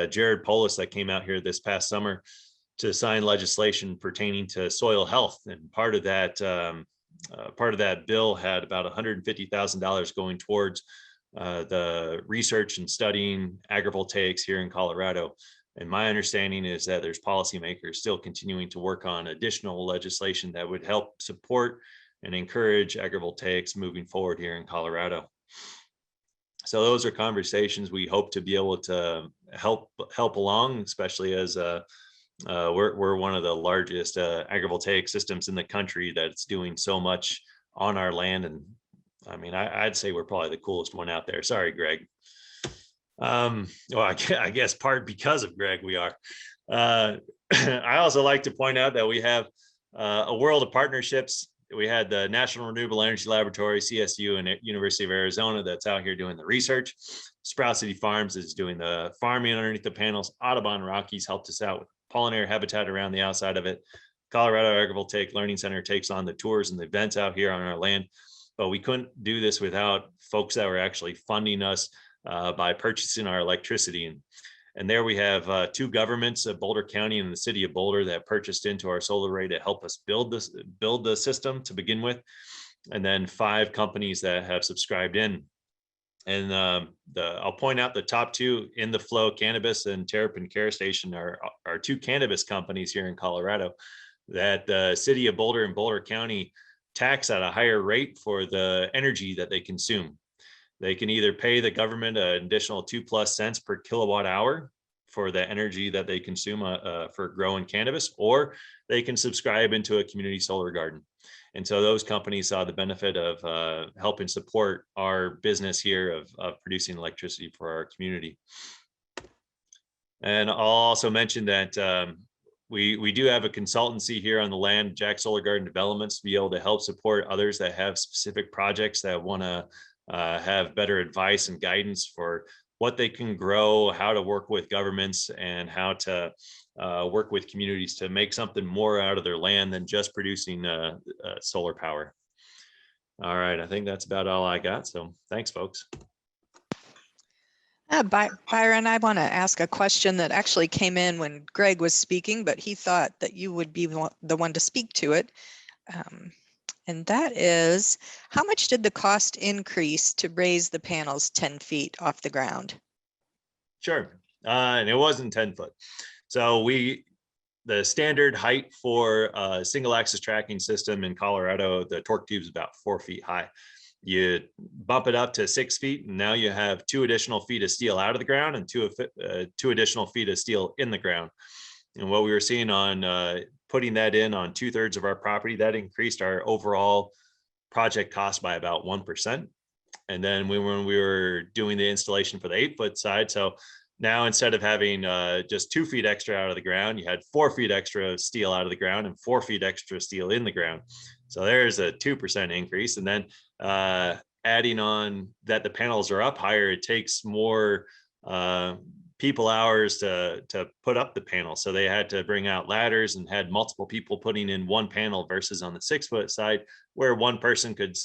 Jared Polis that came out here this past summer to sign legislation pertaining to soil health. And part of that bill had about $150,000 going towards the research and studying agrivoltaics here in Colorado. And my understanding is that there's policymakers still continuing to work on additional legislation that would help support and encourage agrivoltaics moving forward here in Colorado. So those are conversations we hope to be able to help along, especially as we're one of the largest agrivoltaic systems in the country that's doing so much on our land. And I mean, I'd say we're probably the coolest one out there. Sorry, Greg. Well, I guess part because of Greg, we are. I also like to point out that we have a world of partnerships. We had the National Renewable Energy Laboratory, CSU, and University of Arizona that's out here doing the research. Sprout City Farms is doing the farming underneath the panels. Audubon Rockies helped us out with pollinator habitat around the outside of it. Colorado Agrivoltaic Learning Center takes on the tours and the events out here on our land. But we couldn't do this without folks that were actually funding us by purchasing our electricity. And there we have 2 governments, Boulder County and the city of Boulder, that purchased into our solar array to help us build the system to begin with. And then 5 companies that have subscribed in. And I'll point out the top 2, In the Flow Cannabis and Terrapin Care Station, are 2 cannabis companies here in Colorado that the city of Boulder and Boulder County tax at a higher rate for the energy that they consume. They can either pay the government an additional 2+ cents per kilowatt hour for the energy that they consume for growing cannabis, or they can subscribe into a community solar garden. And so those companies saw the benefit of helping support our business here of producing electricity for our community. And I'll also mention that we do have a consultancy here on the land, Jack Solar Garden Developments, to be able to help support others that have specific projects that want to have better advice and guidance for what they can grow, how to work with governments, and how to work with communities to make something more out of their land than just producing solar power. All right, I think that's about all I got. So thanks, folks. Byron, I want to ask a question that actually came in when Greg was speaking, but he thought that you would be the one to speak to it. And that is, how much did the cost increase to raise the panels 10 feet off the ground? Sure, and it wasn't 10 foot. So the standard height for a single axis tracking system in Colorado, the torque tube is about 4 feet high. You bump it up to 6 feet, and now you have 2 additional feet of steel out of the ground and 2 additional feet of steel in the ground. And what we were seeing on putting that in on 2/3 of our property, that increased our overall project cost by about 1%. And then when we were doing the installation for the 8-foot side, so now instead of having just 2 feet extra out of the ground, you had 4 feet extra steel out of the ground and 4 feet extra steel in the ground. So there's a 2% increase. And then adding on that the panels are up higher, it takes more people hours to put up the panel. So they had to bring out ladders and had multiple people putting in one panel versus on the 6-foot side where one person could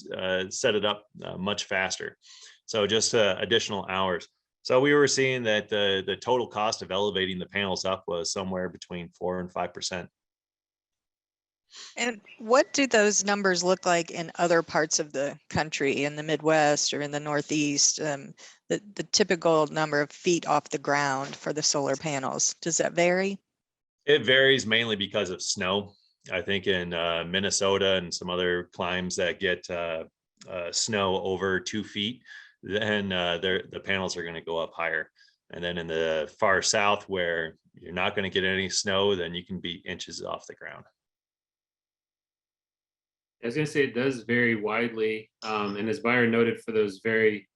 set it up much faster. So just additional hours. So we were seeing that the total cost of elevating the panels up was somewhere between 4 and 5%. And what do those numbers look like in other parts of the country, in the Midwest or in the Northeast? The typical number of feet off the ground for the solar panels, does that vary? It varies mainly because of snow. I think in Minnesota and some other climes that get snow over 2 feet, then the panels are going to go up higher. And then in the far south where you're not going to get any snow, then you can be inches off the ground. I was going to say it does vary widely, and as Byron noted, for those very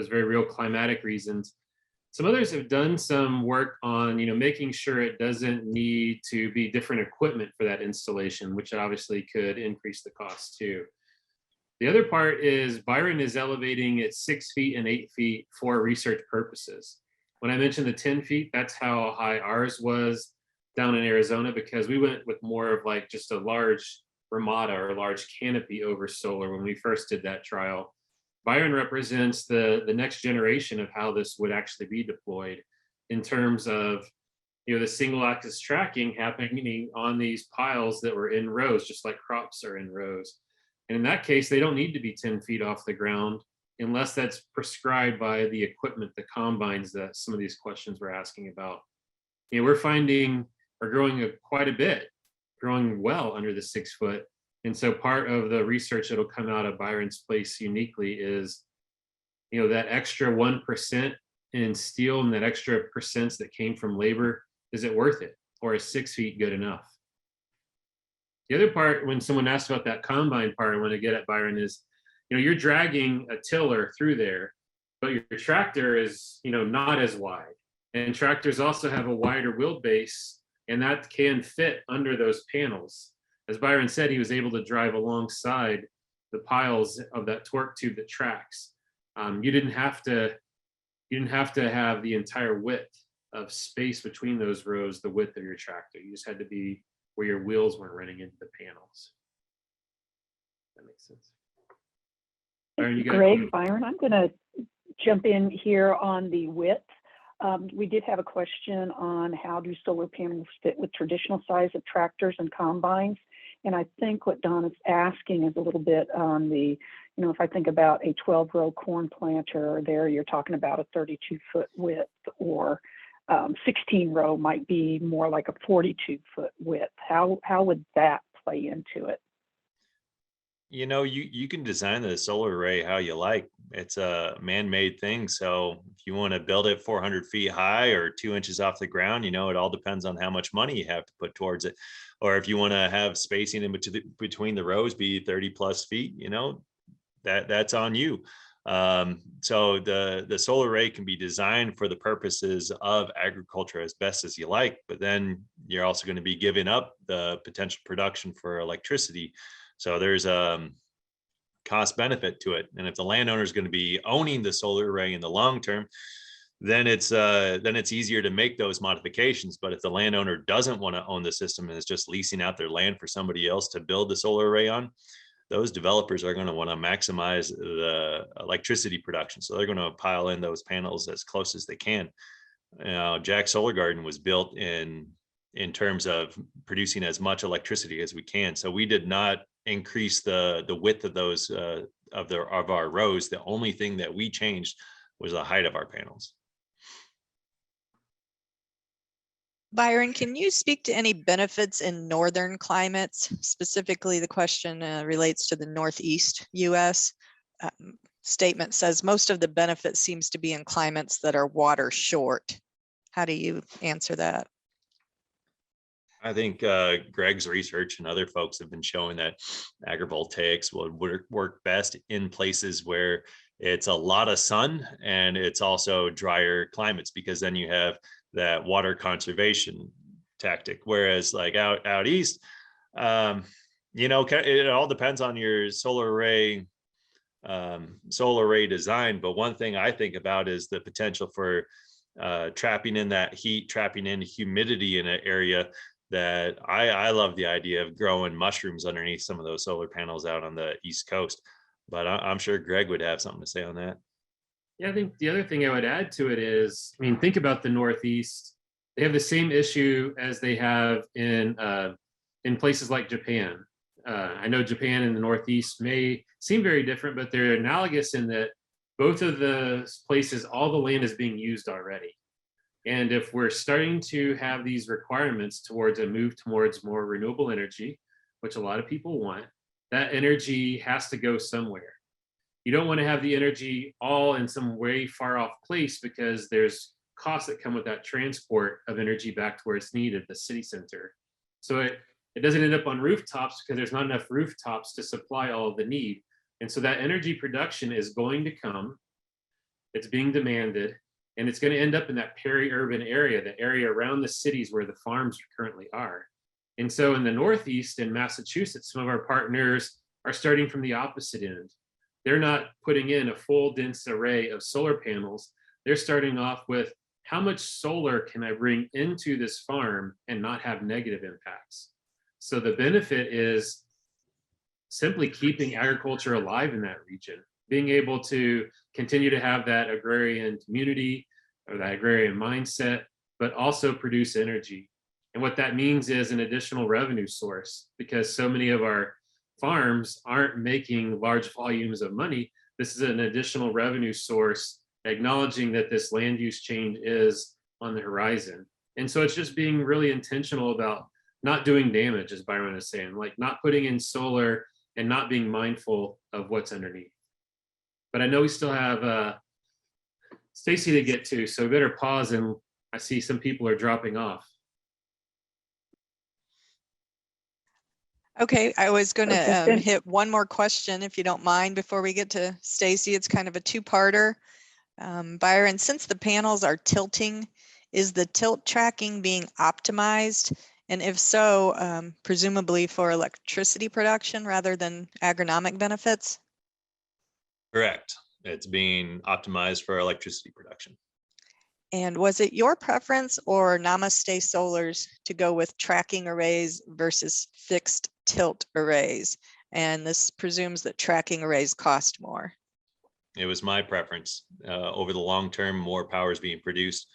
real climatic reasons. Some others have done some work on, making sure it doesn't need to be different equipment for that installation, which obviously could increase the cost too. The other part is Byron is elevating at 6 feet and 8 feet for research purposes. When I mentioned the 10 feet, that's how high ours was down in Arizona, because we went with more of like just a large ramada or a large canopy over solar when we first did that trial. Byron represents the next generation of how this would actually be deployed in terms of, the single axis tracking happening on these piles that were in rows, just like crops are in rows. And in that case, they don't need to be 10 feet off the ground unless that's prescribed by the equipment, the combines that some of these questions were asking about. We're finding are growing quite a bit, growing well under the 6 foot. And so part of the research that'll come out of Byron's place uniquely is, that extra 1% in steel and that extra percents that came from labor, is it worth it? Or is 6 feet good enough? The other part, when someone asked about that combine part, I want to get at, Byron, is, you're dragging a tiller through there, but your tractor is, not as wide. And tractors also have a wider wheelbase, and that can fit under those panels. As Byron said, he was able to drive alongside the piles of that torque tube that tracks. You didn't have to have the entire width of space between those rows, the width of your tractor. You just had to be where your wheels weren't running into the panels. That makes sense. Byron, Great, Byron. I'm going to jump in here on the width. We did have a question on how do solar panels fit with traditional size of tractors and combines. And I think what Don is asking is a little bit on the, if I think about a 12-row corn planter, there you're talking about a 32-foot width, or 16-row might be more like a 42-foot width. How would that play into it? You can design the solar array how you like. It's a man-made thing. So if you want to build it 400 feet high or 2 inches off the ground, it all depends on how much money you have to put towards it. Or if you want to have spacing in between the rows be 30 plus feet, that's on you. So the solar array can be designed for the purposes of agriculture as best as you like, but then you're also going to be giving up the potential production for electricity. So there's a cost benefit to it. And if the landowner is going to be owning the solar array in the long term, then it's easier to make those modifications. But if the landowner doesn't want to own the system and is just leasing out their land for somebody else to build the solar array on, those developers are going to want to maximize the electricity production. So they're going to pile in those panels as close as they can. Jack Solar Garden was built in terms of producing as much electricity as we can. So we did not increase the width of those of our rows. The only thing that we changed was the height of our panels. Byron, can you speak to any benefits in northern climates? Specifically, the question relates to the Northeast US. Statement says most of the benefit seems to be in climates that are water short. How do you answer that? I think Greg's research and other folks have been showing that agrivoltaics would work best in places where it's a lot of sun and it's also drier climates, because then you have that water conservation tactic. Whereas like out east, it all depends on your solar array design. But one thing I think about is the potential for trapping in that heat, trapping in humidity in an area that I love the idea of growing mushrooms underneath some of those solar panels out on the East Coast. But I'm sure Greg would have something to say on that. Yeah, I think the other thing I would add to it is, I mean, think about the Northeast. They have the same issue as they have in places like Japan. I know Japan and the Northeast may seem very different, but they're analogous in that both of the places, all the land is being used already. And if we're starting to have these requirements towards a move towards more renewable energy, which a lot of people want, that energy has to go somewhere. You don't want to have the energy all in some way far off place, because there's costs that come with that transport of energy back to where it's needed, the city center. So it doesn't end up on rooftops because there's not enough rooftops to supply all of the need. And so that energy production is going to come, it's being demanded, and it's going to end up in that peri-urban area, the area around the cities where the farms currently are. And so in the Northeast and Massachusetts, some of our partners are starting from the opposite end. They're not putting in a full dense array of solar panels. They're starting off with, how much solar can I bring into this farm and not have negative impacts? So the benefit is simply keeping agriculture alive in that region, being able to continue to have that agrarian community or that agrarian mindset, but also produce energy. And what that means is an additional revenue source, because so many of our farms aren't making large volumes of money. This is an additional revenue source, acknowledging that this land use change is on the horizon. And so it's just being really intentional about not doing damage, as Byron is saying, like not putting in solar and not being mindful of what's underneath. But I know we still have Stacie to get to, so we better pause, and I see some people are dropping off. Okay, I was going to Okay. hit one more question, if you don't mind, before we get to Stacie. It's kind of a two-parter. Byron, since the panels are tilting, is the tilt tracking being optimized? And if so, presumably for electricity production rather than agronomic benefits? Correct. It's being optimized for electricity production. And was it your preference or Namaste Solar's to go with tracking arrays versus fixed tilt arrays? And this presumes that tracking arrays cost more. It was my preference. Over the long term, more power is being produced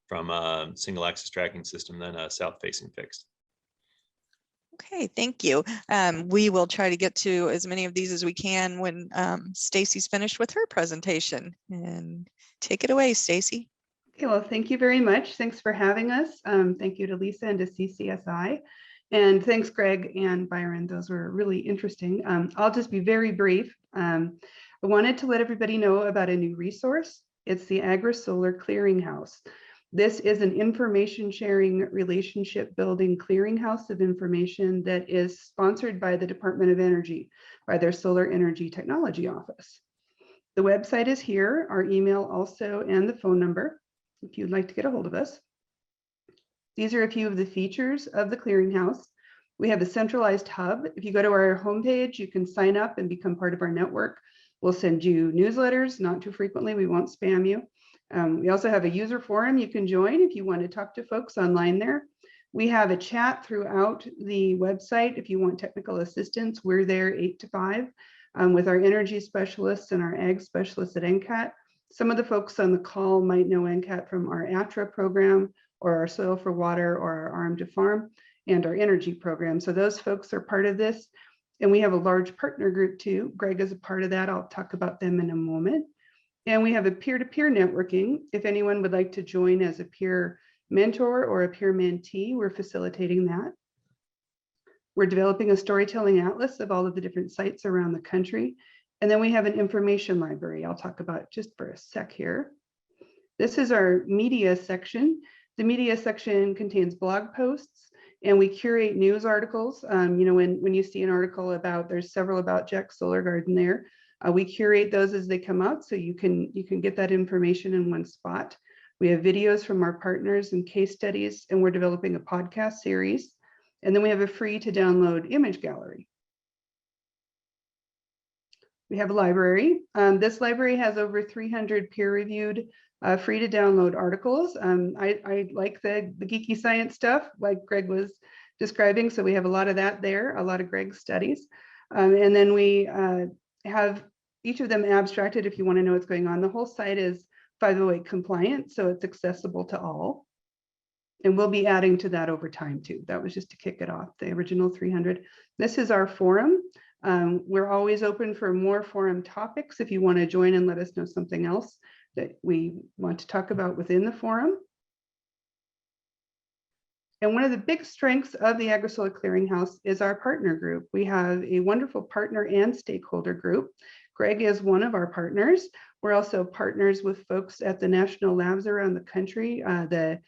from a single axis tracking system than a south facing fixed. Okay, thank you. We will try to get to as many of these as we can when Stacie's finished with her presentation. And take it away, Stacie. Okay, well, thank you very much. Thanks for having us. Thank you to Lisa and to CCSI. And thanks, Greg and Byron. Those were really interesting. I'll just be very brief. I wanted to let everybody know about a new resource. It's the AgriSolar Clearinghouse. This is an information sharing, relationship building clearinghouse of information that is sponsored by the Department of Energy, by their Solar Energy Technology Office. The website is here, our email also, and the phone number, if you'd like to get a hold of us. These are a few of the features of the clearinghouse. We have a centralized hub. If you go to our homepage, you can sign up and become part of our network. We'll send you newsletters, not too frequently, we won't spam you. We also have a user forum you can join if you want to talk to folks online there. We have a chat throughout the website. If you want technical assistance, we're there 8 to 5 with our energy specialists and our ag specialists at NCAT. Some of the folks on the call might know NCAT from our ATRA program or our Soil for Water or our Arm to Farm and our energy program. So those folks are part of this. And we have a large partner group too. Greg is a part of that. I'll talk about them in a moment. And we have a peer-to-peer networking. If anyone would like to join as a peer mentor or a peer mentee, we're facilitating that. We're developing a storytelling atlas of all of the different sites around the country. And then we have an information library I'll talk about just for a sec here. This is our media section. The media section contains blog posts, and we curate news articles. You know, when you see an article about, there's several about Jack's Solar Garden there. We curate those as they come out, so you can get that information in one spot. We have videos from our partners and case studies, and we're developing a podcast series. And then we have a free to download image gallery. We have a library. This library has over 300 peer-reviewed, free to download articles. I like the geeky science stuff, like Greg was describing. So we have a lot of that there, a lot of Greg's studies. And then we have each of them abstracted if you want to know what's going on. The whole site is 508 compliant, so it's accessible to all. And we'll be adding to that over time too. That was just to kick it off, the original 300. This is our forum. We're always open for more forum topics if you want to join and let us know something else that we want to talk about within the forum. And one of the big strengths of the AgriSolar Clearinghouse is our partner group. We have a wonderful partner and stakeholder group. Greg is one of our partners. We're also partners with folks at the national labs around the country, the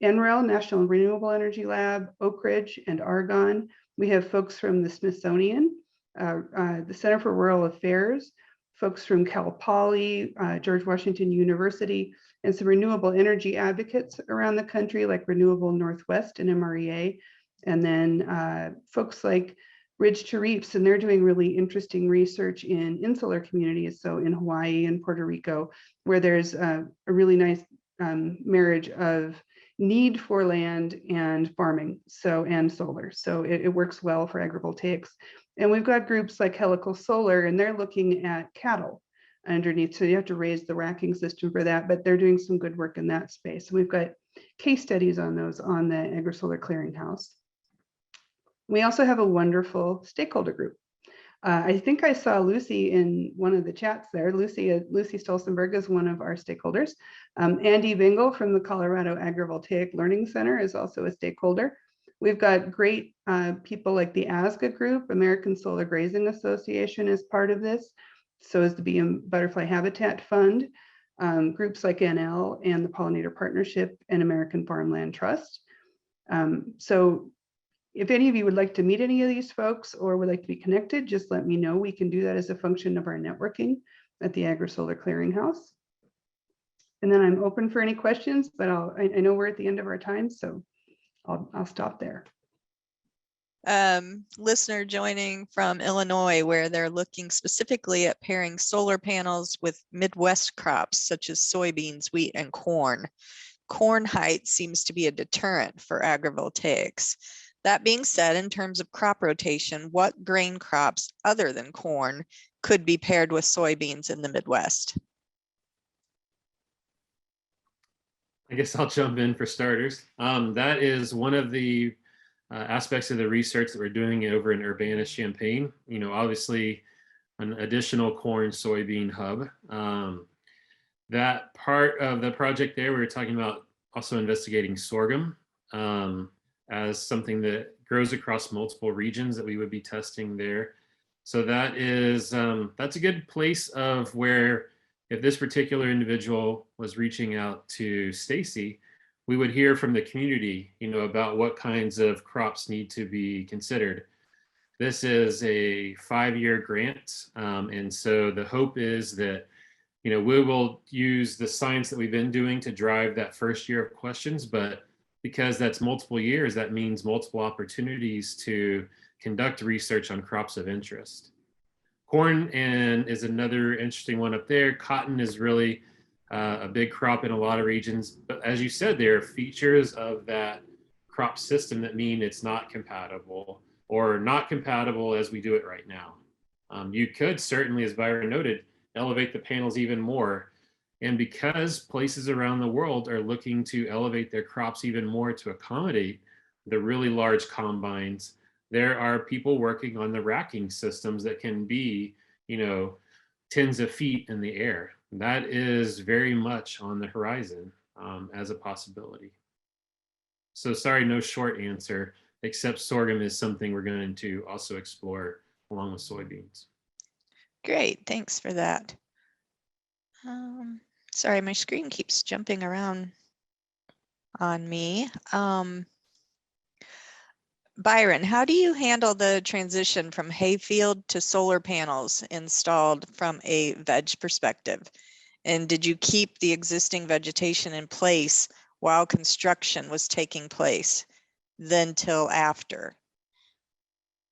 NREL, National Renewable Energy Lab, Oak Ridge, and Argonne. We have folks from the Smithsonian, the Center for Rural Affairs, folks from Cal Poly, George Washington University, and some renewable energy advocates around the country like Renewable Northwest and MREA. And then folks like Ridge to Reefs, and they're doing really interesting research in insular communities. So in Hawaii and Puerto Rico, where there's a really nice marriage of need for land and farming, so and solar. So it works well for agrivoltaics. And we've got groups like Helical Solar, and they're looking at cattle underneath. So you have to raise the racking system for that, but they're doing some good work in that space. So we've got case studies on those on the AgriSolar Clearinghouse. We also have a wonderful stakeholder group. I think I saw Lucy in one of the chats there. Lucy Stolzenberg is one of our stakeholders. Andy Bingle from the Colorado Agrivoltaic Learning Center is also a stakeholder. We've got great people like the ASGA group, American Solar Grazing Association is part of this. So is the Bee and Butterfly Habitat Fund, groups like NL and the Pollinator Partnership and American Farmland Trust. So if any of you would like to meet any of these folks or would like to be connected, just let me know. We can do that as a function of our networking at the AgriSolar Clearinghouse. And then I'm open for any questions, but I know we're at the end of our time, so I'll stop there. Listener joining from Illinois, where they're looking specifically at pairing solar panels with Midwest crops such as soybeans, wheat, and corn. Corn height seems to be a deterrent for agrivoltaics. That being said, in terms of crop rotation, what grain crops other than corn could be paired with soybeans in the Midwest? I guess I'll jump in for starters. That is one of the aspects of the research that we're doing over in Urbana-Champaign. You know, obviously an additional corn soybean hub. That part of the project there, we were talking about also investigating sorghum as something that grows across multiple regions that we would be testing there. So that is, that's a good place of where if this particular individual was reaching out to Stacie, we would hear from the community, you know, about what kinds of crops need to be considered. This is a 5-year grant. And so the hope is that, you know, we will use the science that we've been doing to drive that first year of questions, but because that's multiple years, that means multiple opportunities to conduct research on crops of interest. Corn is another interesting one up there. Cotton is really a big crop in a lot of regions, but as you said, there are features of that crop system that mean it's not compatible or not compatible as we do it right now. You could certainly, as Byron noted, elevate the panels even more. And because places around the world are looking to elevate their crops even more to accommodate the really large combines, there are people working on the racking systems that can be, you know, tens of feet in the air. That is very much on the horizon as a possibility. So sorry, no short answer, except sorghum is something we're going to also explore along with soybeans. Great, thanks for that. Sorry, my screen keeps jumping around. on me. Byron, how do you handle the transition from hayfield to solar panels installed from a veg perspective? And did you keep the existing vegetation in place while construction was taking place, then till after?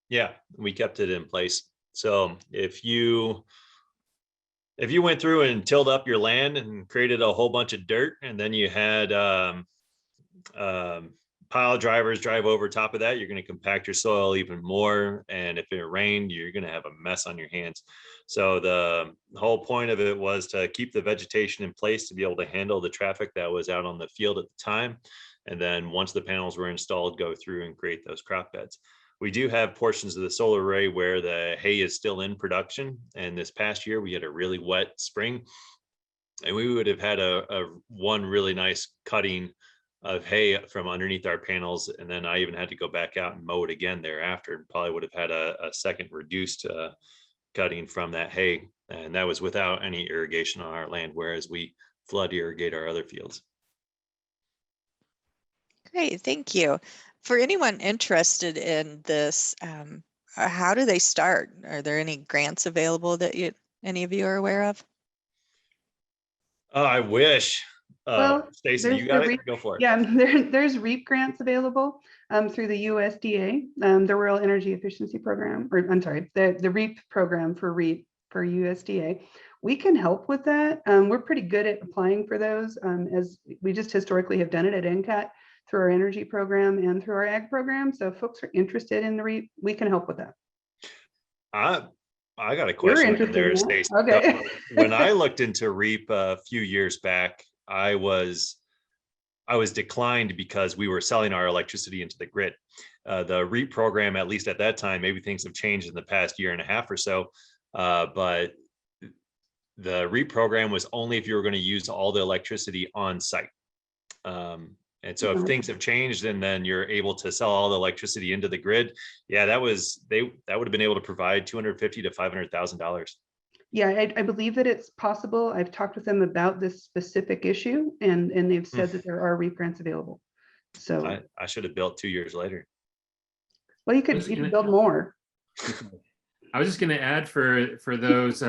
Yeah, we kept it in place. So if you went through and tilled up your land and created a whole bunch of dirt, and then you had pile drivers drive over top of that, you're going to compact your soil even more. And if it rained, you're going to have a mess on your hands. So the whole point of it was to keep the vegetation in place to be able to handle the traffic that was out on the field at the time. And then once the panels were installed, go through and create those crop beds. We do have portions of the solar array where the hay is still in production. And this past year, we had a really wet spring. And we would have had one really nice cutting of hay from underneath our panels. And then I even had to go back out and mow it again thereafter, and probably would have had a second reduced cutting from that hay. And that was without any irrigation on our land, whereas we flood irrigate our other fields. Great, thank you. For anyone interested in this, how do they start? Are there any grants available that any of you are aware of? Oh, I wish. Well, Stacie, you got it? Go for it. Yeah, there's REAP grants available through the USDA, the Rural Energy Efficiency Program, or I'm sorry, the REAP program for REAP for USDA. We can help with that. We're pretty good at applying for those, as we just historically have done it at NCAT through our energy program and through our ag program. So if folks are interested in the REAP, we can help with that. I got a question in there, Stacie. Okay. So when I looked into REAP a few years back, I was declined because we were selling our electricity into the grid. The REAP program, at least at that time, maybe things have changed in the past year and a half or so, but the REAP program was only if you were going to use all the electricity on site. And so if things have changed and then you're able to sell all the electricity into the grid, yeah, that would have been able to provide $250,000 to $500,000. Yeah, I believe that it's possible. I've talked with them about this specific issue, and they've said that there are REAP grants available. So I should have built 2 years later. Well, you could build more. I was just going to add for those,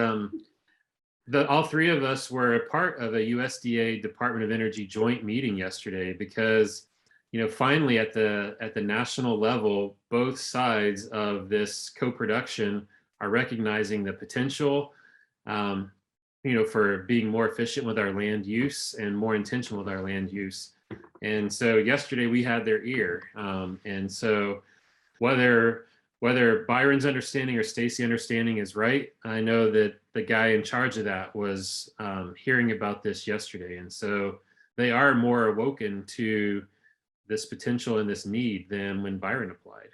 all three of us were a part of a USDA Department of Energy joint meeting yesterday, because, you know, finally at the national level, both sides of this co-production are recognizing the potential, you know, for being more efficient with our land use and more intentional with our land use. And so yesterday we had their ear. And so whether Byron's understanding or Stacie understanding is right, I know that the guy in charge of that was hearing about this yesterday. And so they are more awoken to this potential and this need than when Byron applied.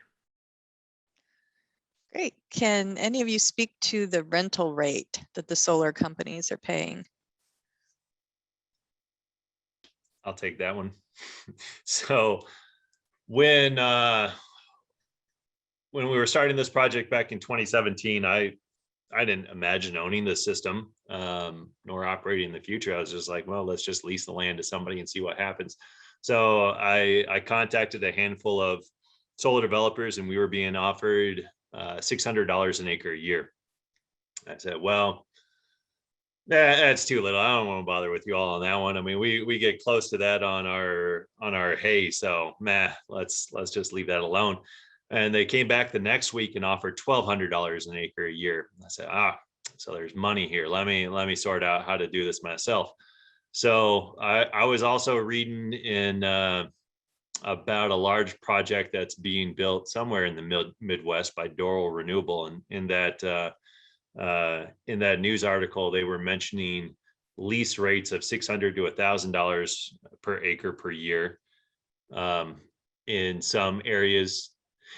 Great. Can any of you speak to the rental rate that the solar companies are paying? I'll take that one. So when we were starting this project back in 2017, I didn't imagine owning the system nor operating in the future. I was just like, well, let's just lease the land to somebody and see what happens. So I contacted a handful of solar developers, and we were being offered $600 an acre a year. I said, well, that's too little. I don't want to bother with you all on that one. I mean, we get close to that on our hay, so let's just leave that alone. And they came back the next week and offered $1,200 an acre a year. I said, so there's money here. Let me sort out how to do this myself. So I was also reading in about a large project that's being built somewhere in the Midwest by Doral Renewable, and in that news article, they were mentioning lease rates of $600 to $1,000 per acre per year in some areas.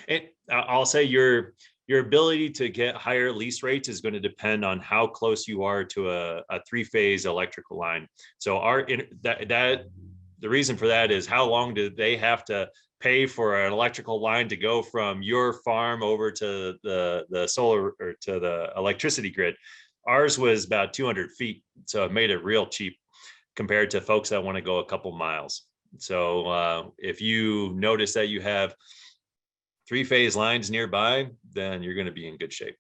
And I'll say your ability to get higher lease rates is going to depend on how close you are to a three-phase electrical line. So the reason for that is how long do they have to pay for an electrical line to go from your farm over to the solar or to the electricity grid. Ours was about 200 feet, so it made it real cheap compared to folks that want to go a couple miles. So if you notice that you have 3-phase lines nearby, then you're going to be in good shape.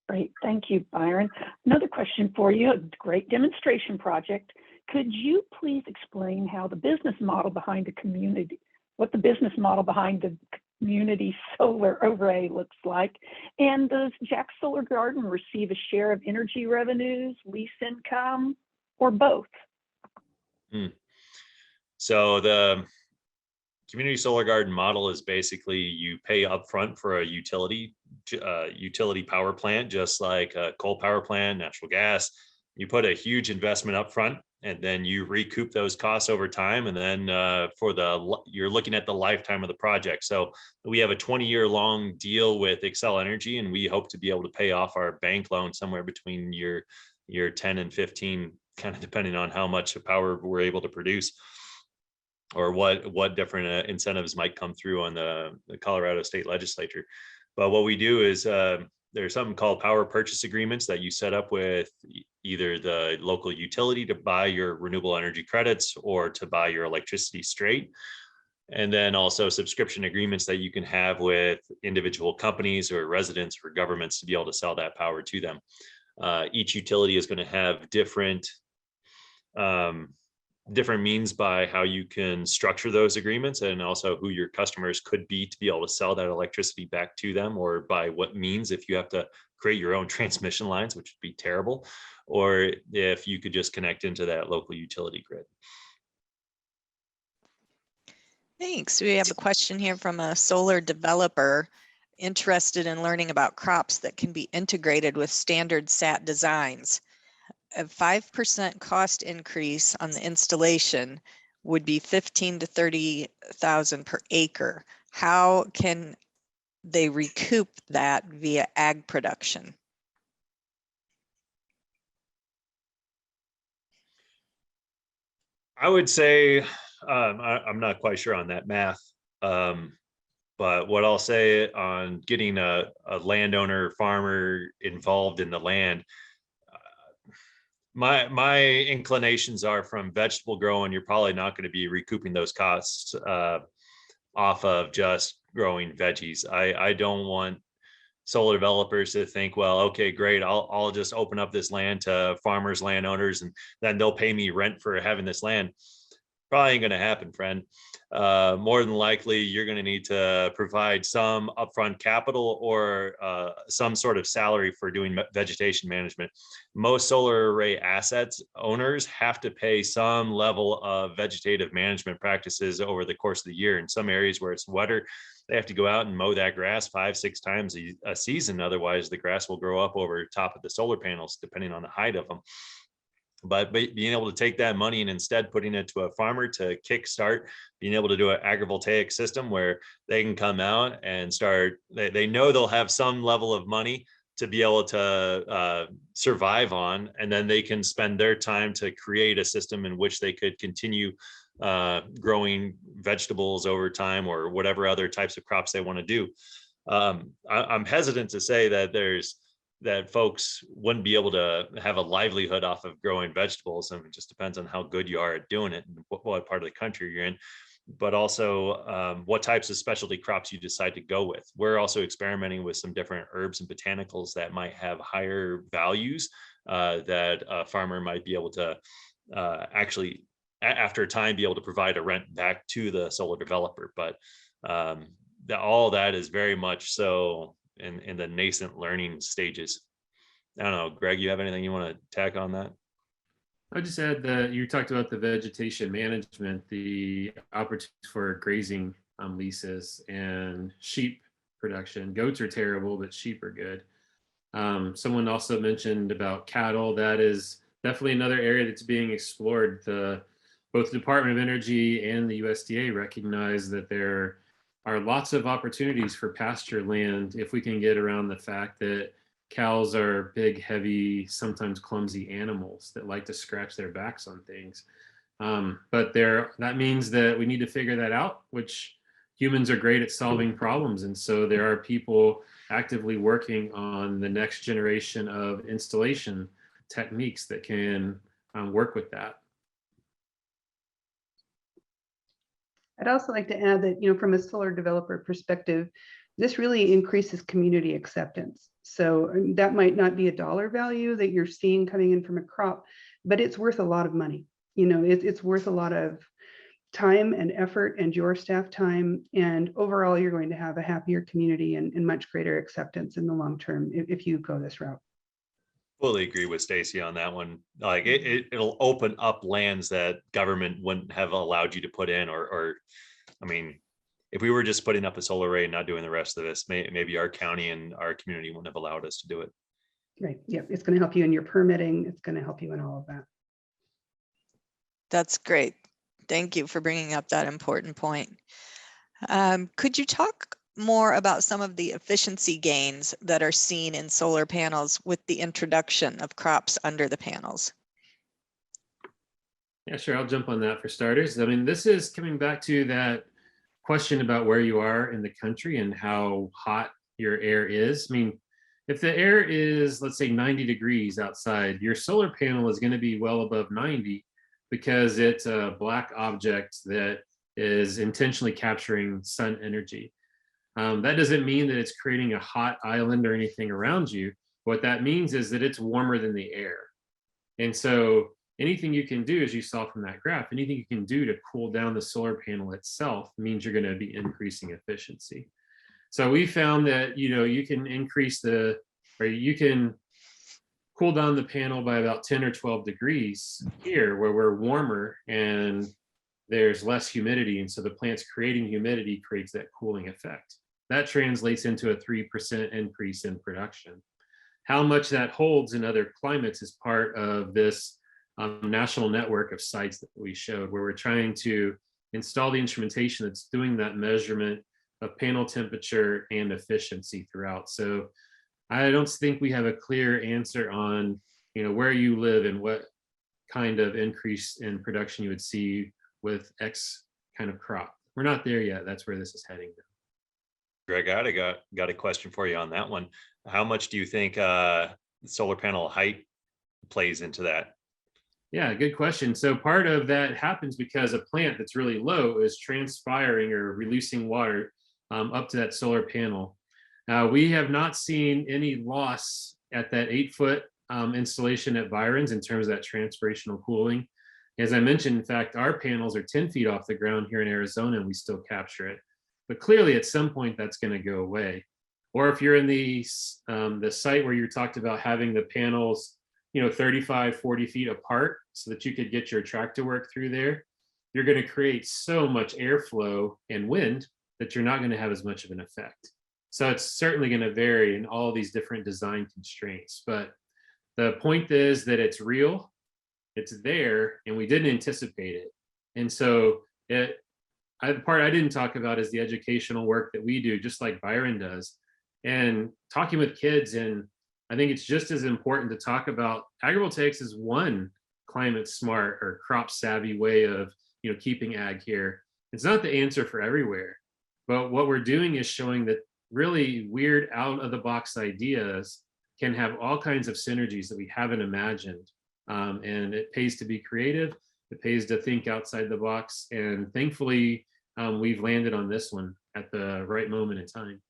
Great, thank you, Byron. Another question for you, a great demonstration project. Could you please explain how the business model behind the community, what the business model behind the community solar array looks like? And does Jack's Solar Garden receive a share of energy revenues, lease income, or both? So the community solar garden model is basically you pay upfront for a utility power plant, just like a coal power plant, natural gas. You put a huge investment upfront, and then you recoup those costs over time. And then you're looking at the lifetime of the project. So we have a 20-year long deal with Xcel Energy, and we hope to be able to pay off our bank loan somewhere between year 10 and 15, kind of depending on how much power we're able to produce, or what different incentives might come through on the Colorado State Legislature. But what we do is there's something called power purchase agreements that you set up with either the local utility to buy your renewable energy credits or to buy your electricity straight. And then also subscription agreements that you can have with individual companies or residents or governments to be able to sell that power to them. Each utility is going to have different means by how you can structure those agreements, and also who your customers could be to be able to sell that electricity back to them, or by what means, if you have to create your own transmission lines, which would be terrible, or if you could just connect into that local utility grid. Thanks. We have a question here from a solar developer interested in learning about crops that can be integrated with standard SAT designs. A 5% cost increase on the installation would be $15,000 to $30,000 per acre. How can they recoup that via ag production? I would say I'm not quite sure on that math, but what I'll say on getting a landowner, farmer involved in the land, my inclinations are from vegetable growing, you're probably not going to be recouping those costs off of just growing veggies. I don't want solar developers to think, well, okay, great, I'll just open up this land to farmers, landowners, and then they'll pay me rent for having this land. Probably ain't going to happen, friend. More than likely, you're going to need to provide some upfront capital or some sort of salary for doing vegetation management. Most solar array assets owners have to pay some level of vegetative management practices over the course of the year. In some areas where it's wetter, they have to go out and mow that grass 5-6 times a season. Otherwise, the grass will grow up over top of the solar panels, depending on the height of them. But being able to take that money and instead putting it to a farmer to kickstart being able to do an agrivoltaic system where they can come out and start, they know they'll have some level of money to be able to survive on, and then they can spend their time to create a system in which they could continue growing vegetables over time or whatever other types of crops they want to do. I'm hesitant to say that folks wouldn't be able to have a livelihood off of growing vegetables. I mean, it just depends on how good you are at doing it and what part of the country you're in, but also what types of specialty crops you decide to go with. We're also experimenting with some different herbs and botanicals that might have higher values that a farmer might be able to actually, after a time, be able to provide a rent back to the solar developer. But all that is very much so in the nascent learning stages. I don't know, Greg, you have anything you want to tack on that? I would just add that you talked about the vegetation management, the opportunities for grazing on leases and sheep production. Goats are terrible, but sheep are good. Someone also mentioned about cattle. That is definitely another area that's being explored. Both the Department of Energy and the USDA recognize that there are lots of opportunities for pasture land if we can get around the fact that cows are big, heavy, sometimes clumsy animals that like to scratch their backs on things. But that means that we need to figure that out, which humans are great at solving problems. And so there are people actively working on the next generation of installation techniques that can work with that. I'd also like to add that, from a solar developer perspective, this really increases community acceptance. So that might not be a dollar value that you're seeing coming in from a crop, but it's worth a lot of money. It's worth a lot of time and effort and your staff time. And overall, you're going to have a happier community and much greater acceptance in the long term if you go this route. Fully agree with Stacie on that one. Like it'll open up lands that government wouldn't have allowed you to put in, or I mean, if we were just putting up a solar array and not doing the rest of this, maybe our county and our community wouldn't have allowed us to do it. Right. Yeah. It's going to help you in your permitting. It's going to help you in all of that. That's great. Thank you for bringing up that important point. Could you talk more about some of the efficiency gains that are seen in solar panels with the introduction of crops under the panels? Yeah, sure. I'll jump on that for starters. I mean, this is coming back to that question about where you are in the country and how hot your air is. I mean, if the air is, let's say, 90 degrees outside, your solar panel is going to be well above 90 because it's a black object that is intentionally capturing sun energy. That doesn't mean that it's creating a hot island or anything around you. What that means is that it's warmer than the air. And so anything you can do, as you saw from that graph, anything you can do to cool down the solar panel itself means you're going to be increasing efficiency. So we found that, you can you can cool down the panel by about 10 or 12 degrees here where we're warmer and there's less humidity. And so the plant's creating humidity creates that cooling effect. That translates into a 3% increase in production. How much that holds in other climates is part of this national network of sites that we showed, where we're trying to install the instrumentation that's doing that measurement of panel temperature and efficiency throughout. So I don't think we have a clear answer on, where you live and what kind of increase in production you would see with X kind of crop. We're not there yet. That's where this is heading. Greg, I got a question for you on that one. How much do you think solar panel height plays into that? Yeah, good question. So part of that happens because a plant that's really low is transpiring or releasing water up to that solar panel. We have not seen any loss at that 8-foot installation at Byron's in terms of that transpirational cooling. As I mentioned, in fact, our panels are 10 feet off the ground here in Arizona and we still capture it. But clearly at some point that's going to go away. Or if you're in the site where you talked about having the panels 35, 40 feet apart so that you could get your tractor work through there, you're going to create so much airflow and wind that you're not going to have as much of an effect. So it's certainly going to vary in all these different design constraints. But the point is that it's real, it's there, and we didn't anticipate it. And so the part I didn't talk about is the educational work that we do, just like Byron does, and talking with kids. And I think it's just as important to talk about agrivoltaics is one climate smart or crop savvy way of keeping ag here. It's not the answer for everywhere, but what we're doing is showing that really weird out of the box ideas can have all kinds of synergies that we haven't imagined. And it pays to be creative. It pays to think outside the box. And thankfully, we've landed on this one at the right moment in time.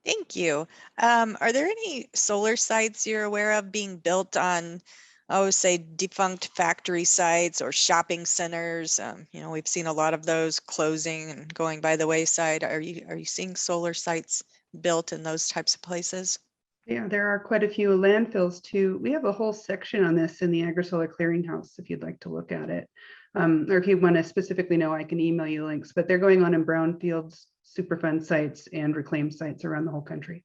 Thank you. Are there any solar sites you're aware of being built on, say, defunct factory sites or shopping centers? We've seen a lot of those closing and going by the wayside. Are you seeing solar sites built in those types of places? Yeah, there are quite a few landfills too. We have a whole section on this in the AgriSolar Clearinghouse if you'd like to look at it. Or if you want to specifically know, I can email you links, but they're going on in brownfields, Superfund sites, and reclaimed sites around the whole country.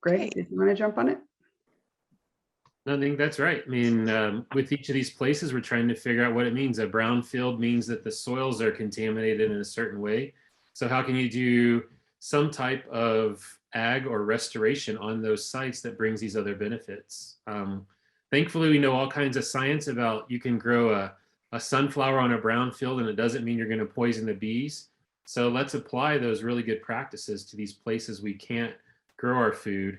Greg, did you want to jump on it? No, I think that's right. I mean, with each of these places, we're trying to figure out what it means. A brownfield means that the soils are contaminated in a certain way. So how can you do some type of ag or restoration on those sites that brings these other benefits? Thankfully, we know all kinds of science about you can grow a sunflower on a brownfield and it doesn't mean you're going to poison the bees. So let's apply those really good practices to these places we can't grow our food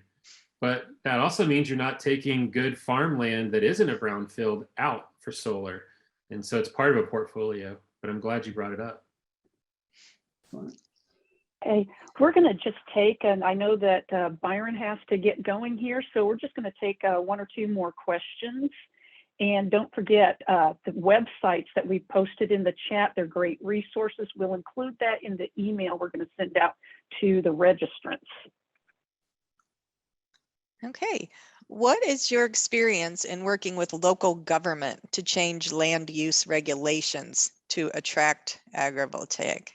but that also means you're not taking good farmland that isn't a brownfield out for solar. And so it's part of a portfolio, but I'm glad you brought it up. Okay, we're going to just take, and I know that Byron has to get going here, so we're just going to take one or two more questions. And don't forget the websites that we posted in the chat. They're great resources. We'll include that in the email we're going to send out to the registrants. Okay, what is your experience in working with local government to change land use regulations to attract agrivoltaic?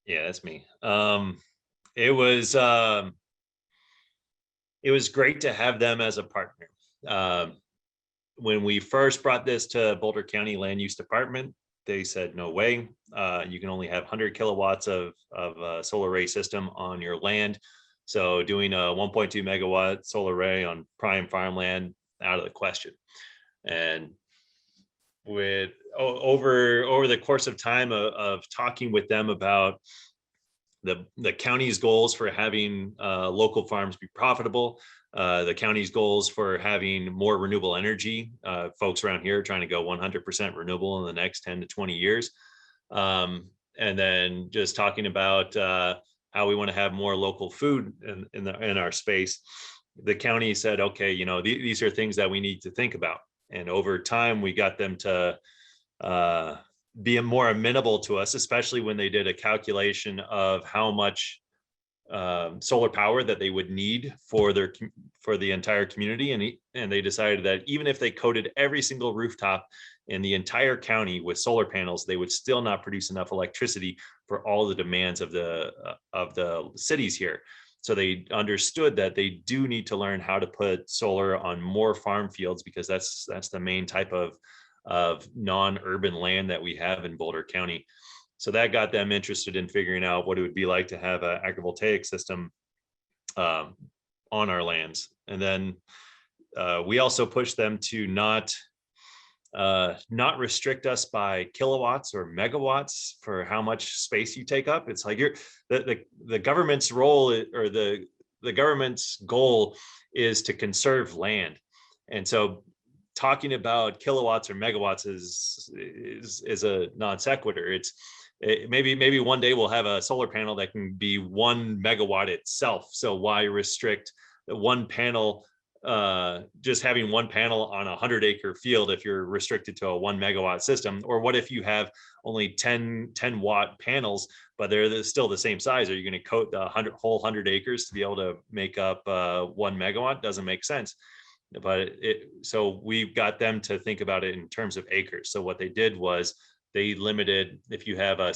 Yeah, that's me. It was great to have them as a partner. When we first brought this to Boulder County Land Use Department, they said, no way, you can only have 100 kilowatts of solar array system on your land. So doing a 1.2 megawatt solar array on prime farmland, out of the question. And with over the course of time of talking with them about the county's goals for having local farms be profitable, the county's goals for having more renewable energy, folks around here are trying to go 100% renewable in the next 10 to 20 years. And then just talking about how we want to have more local food in our space. The county said, okay, you know, these are things that we need to think about. And over time, we got them to be more amenable to us, especially when they did a calculation of how much solar power that they would need for the entire community, and they decided that even if they coated every single rooftop in the entire county with solar panels, they would still not produce enough electricity for all the demands of the cities here. So they understood that they do need to learn how to put solar on more farm fields, because that's the main type of non-urban land that we have in Boulder County. So that got them interested in figuring out what it would be like to have an agrivoltaic system on our lands. And then we also pushed them to not restrict us by kilowatts or megawatts for how much space you take up. It's like the government's role, or the government's goal is to conserve land. And so talking about kilowatts or megawatts is a non sequitur. Maybe one day we'll have a solar panel that can be 1 megawatt itself. So why restrict one panel, just having one panel on a 100-acre field if you're restricted to a 1 megawatt system? Or what if you have only 10 watt panels, but they're still the same size? Are you going to coat the whole 100 acres to be able to make up 1 megawatt? Doesn't make sense. But so we've got them to think about it in terms of acres. So what they did was they limited, if you have a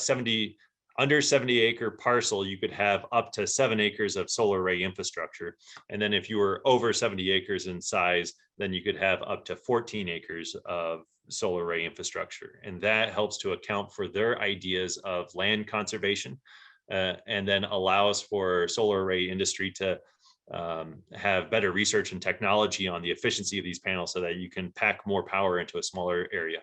under 70 acre parcel, you could have up to 7 acres of solar array infrastructure. And then if you were over 70 acres in size, then you could have up to 14 acres of solar array infrastructure. And that helps to account for their ideas of land conservation, and then allows for solar array industry to have better research and technology on the efficiency of these panels so that you can pack more power into a smaller area.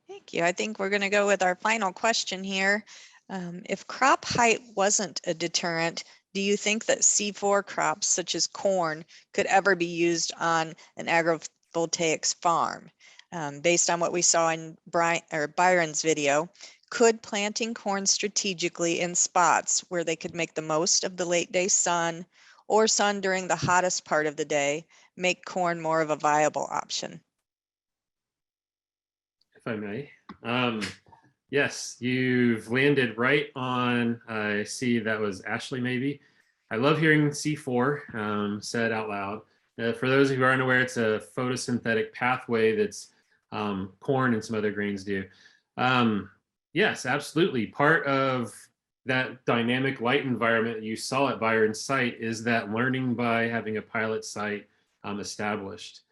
Thank you. I think we're going to go with our final question here. If crop height wasn't a deterrent, do you think that C4 crops such as corn could ever be used on an agrivoltaics farm? Based on what we saw in Byron's video, could planting corn strategically in spots where they could make the most of the late day sun or sun during the hottest part of the day make corn more of a viable option? If I may. Yes, you've landed right on, I see that was Ashley maybe. I love hearing C4 said out loud. For those who aren't aware, it's a photosynthetic pathway that's corn and some other grains do. Yes, absolutely. Part of that dynamic light environment you saw at Byron's site is that learning by having a pilot site established.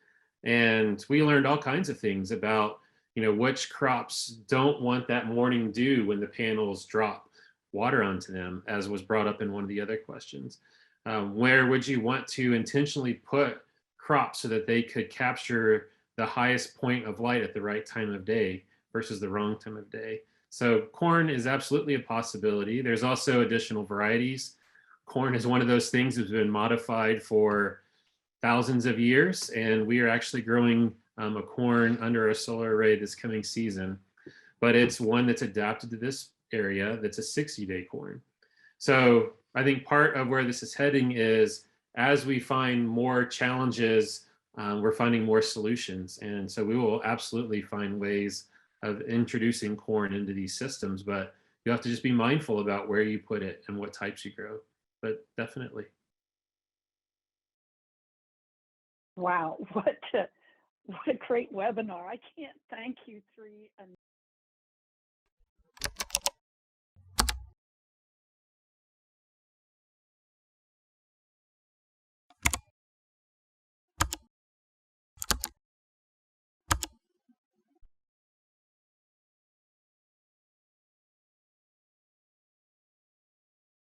And we learned all kinds of things about, you know, which crops don't want that morning dew when the panels drop water onto them, as was brought up in one of the other questions. Where would you want to intentionally put crops so that they could capture the highest point of light at the right time of day versus the wrong time of day? So corn is absolutely a possibility. There's also additional varieties corn is one of those things that's been modified for thousands of years, and we are actually growing a corn under a solar array this coming season, but it's one that's adapted to this area that's a 60-day corn. So I think part of where this is heading is as we find more challenges, we're finding more solutions. And so we will absolutely find ways of introducing corn into these systems, but you have to just be mindful about where you put it and what types you grow, but definitely. Wow, what a great webinar. I can't thank you three enough.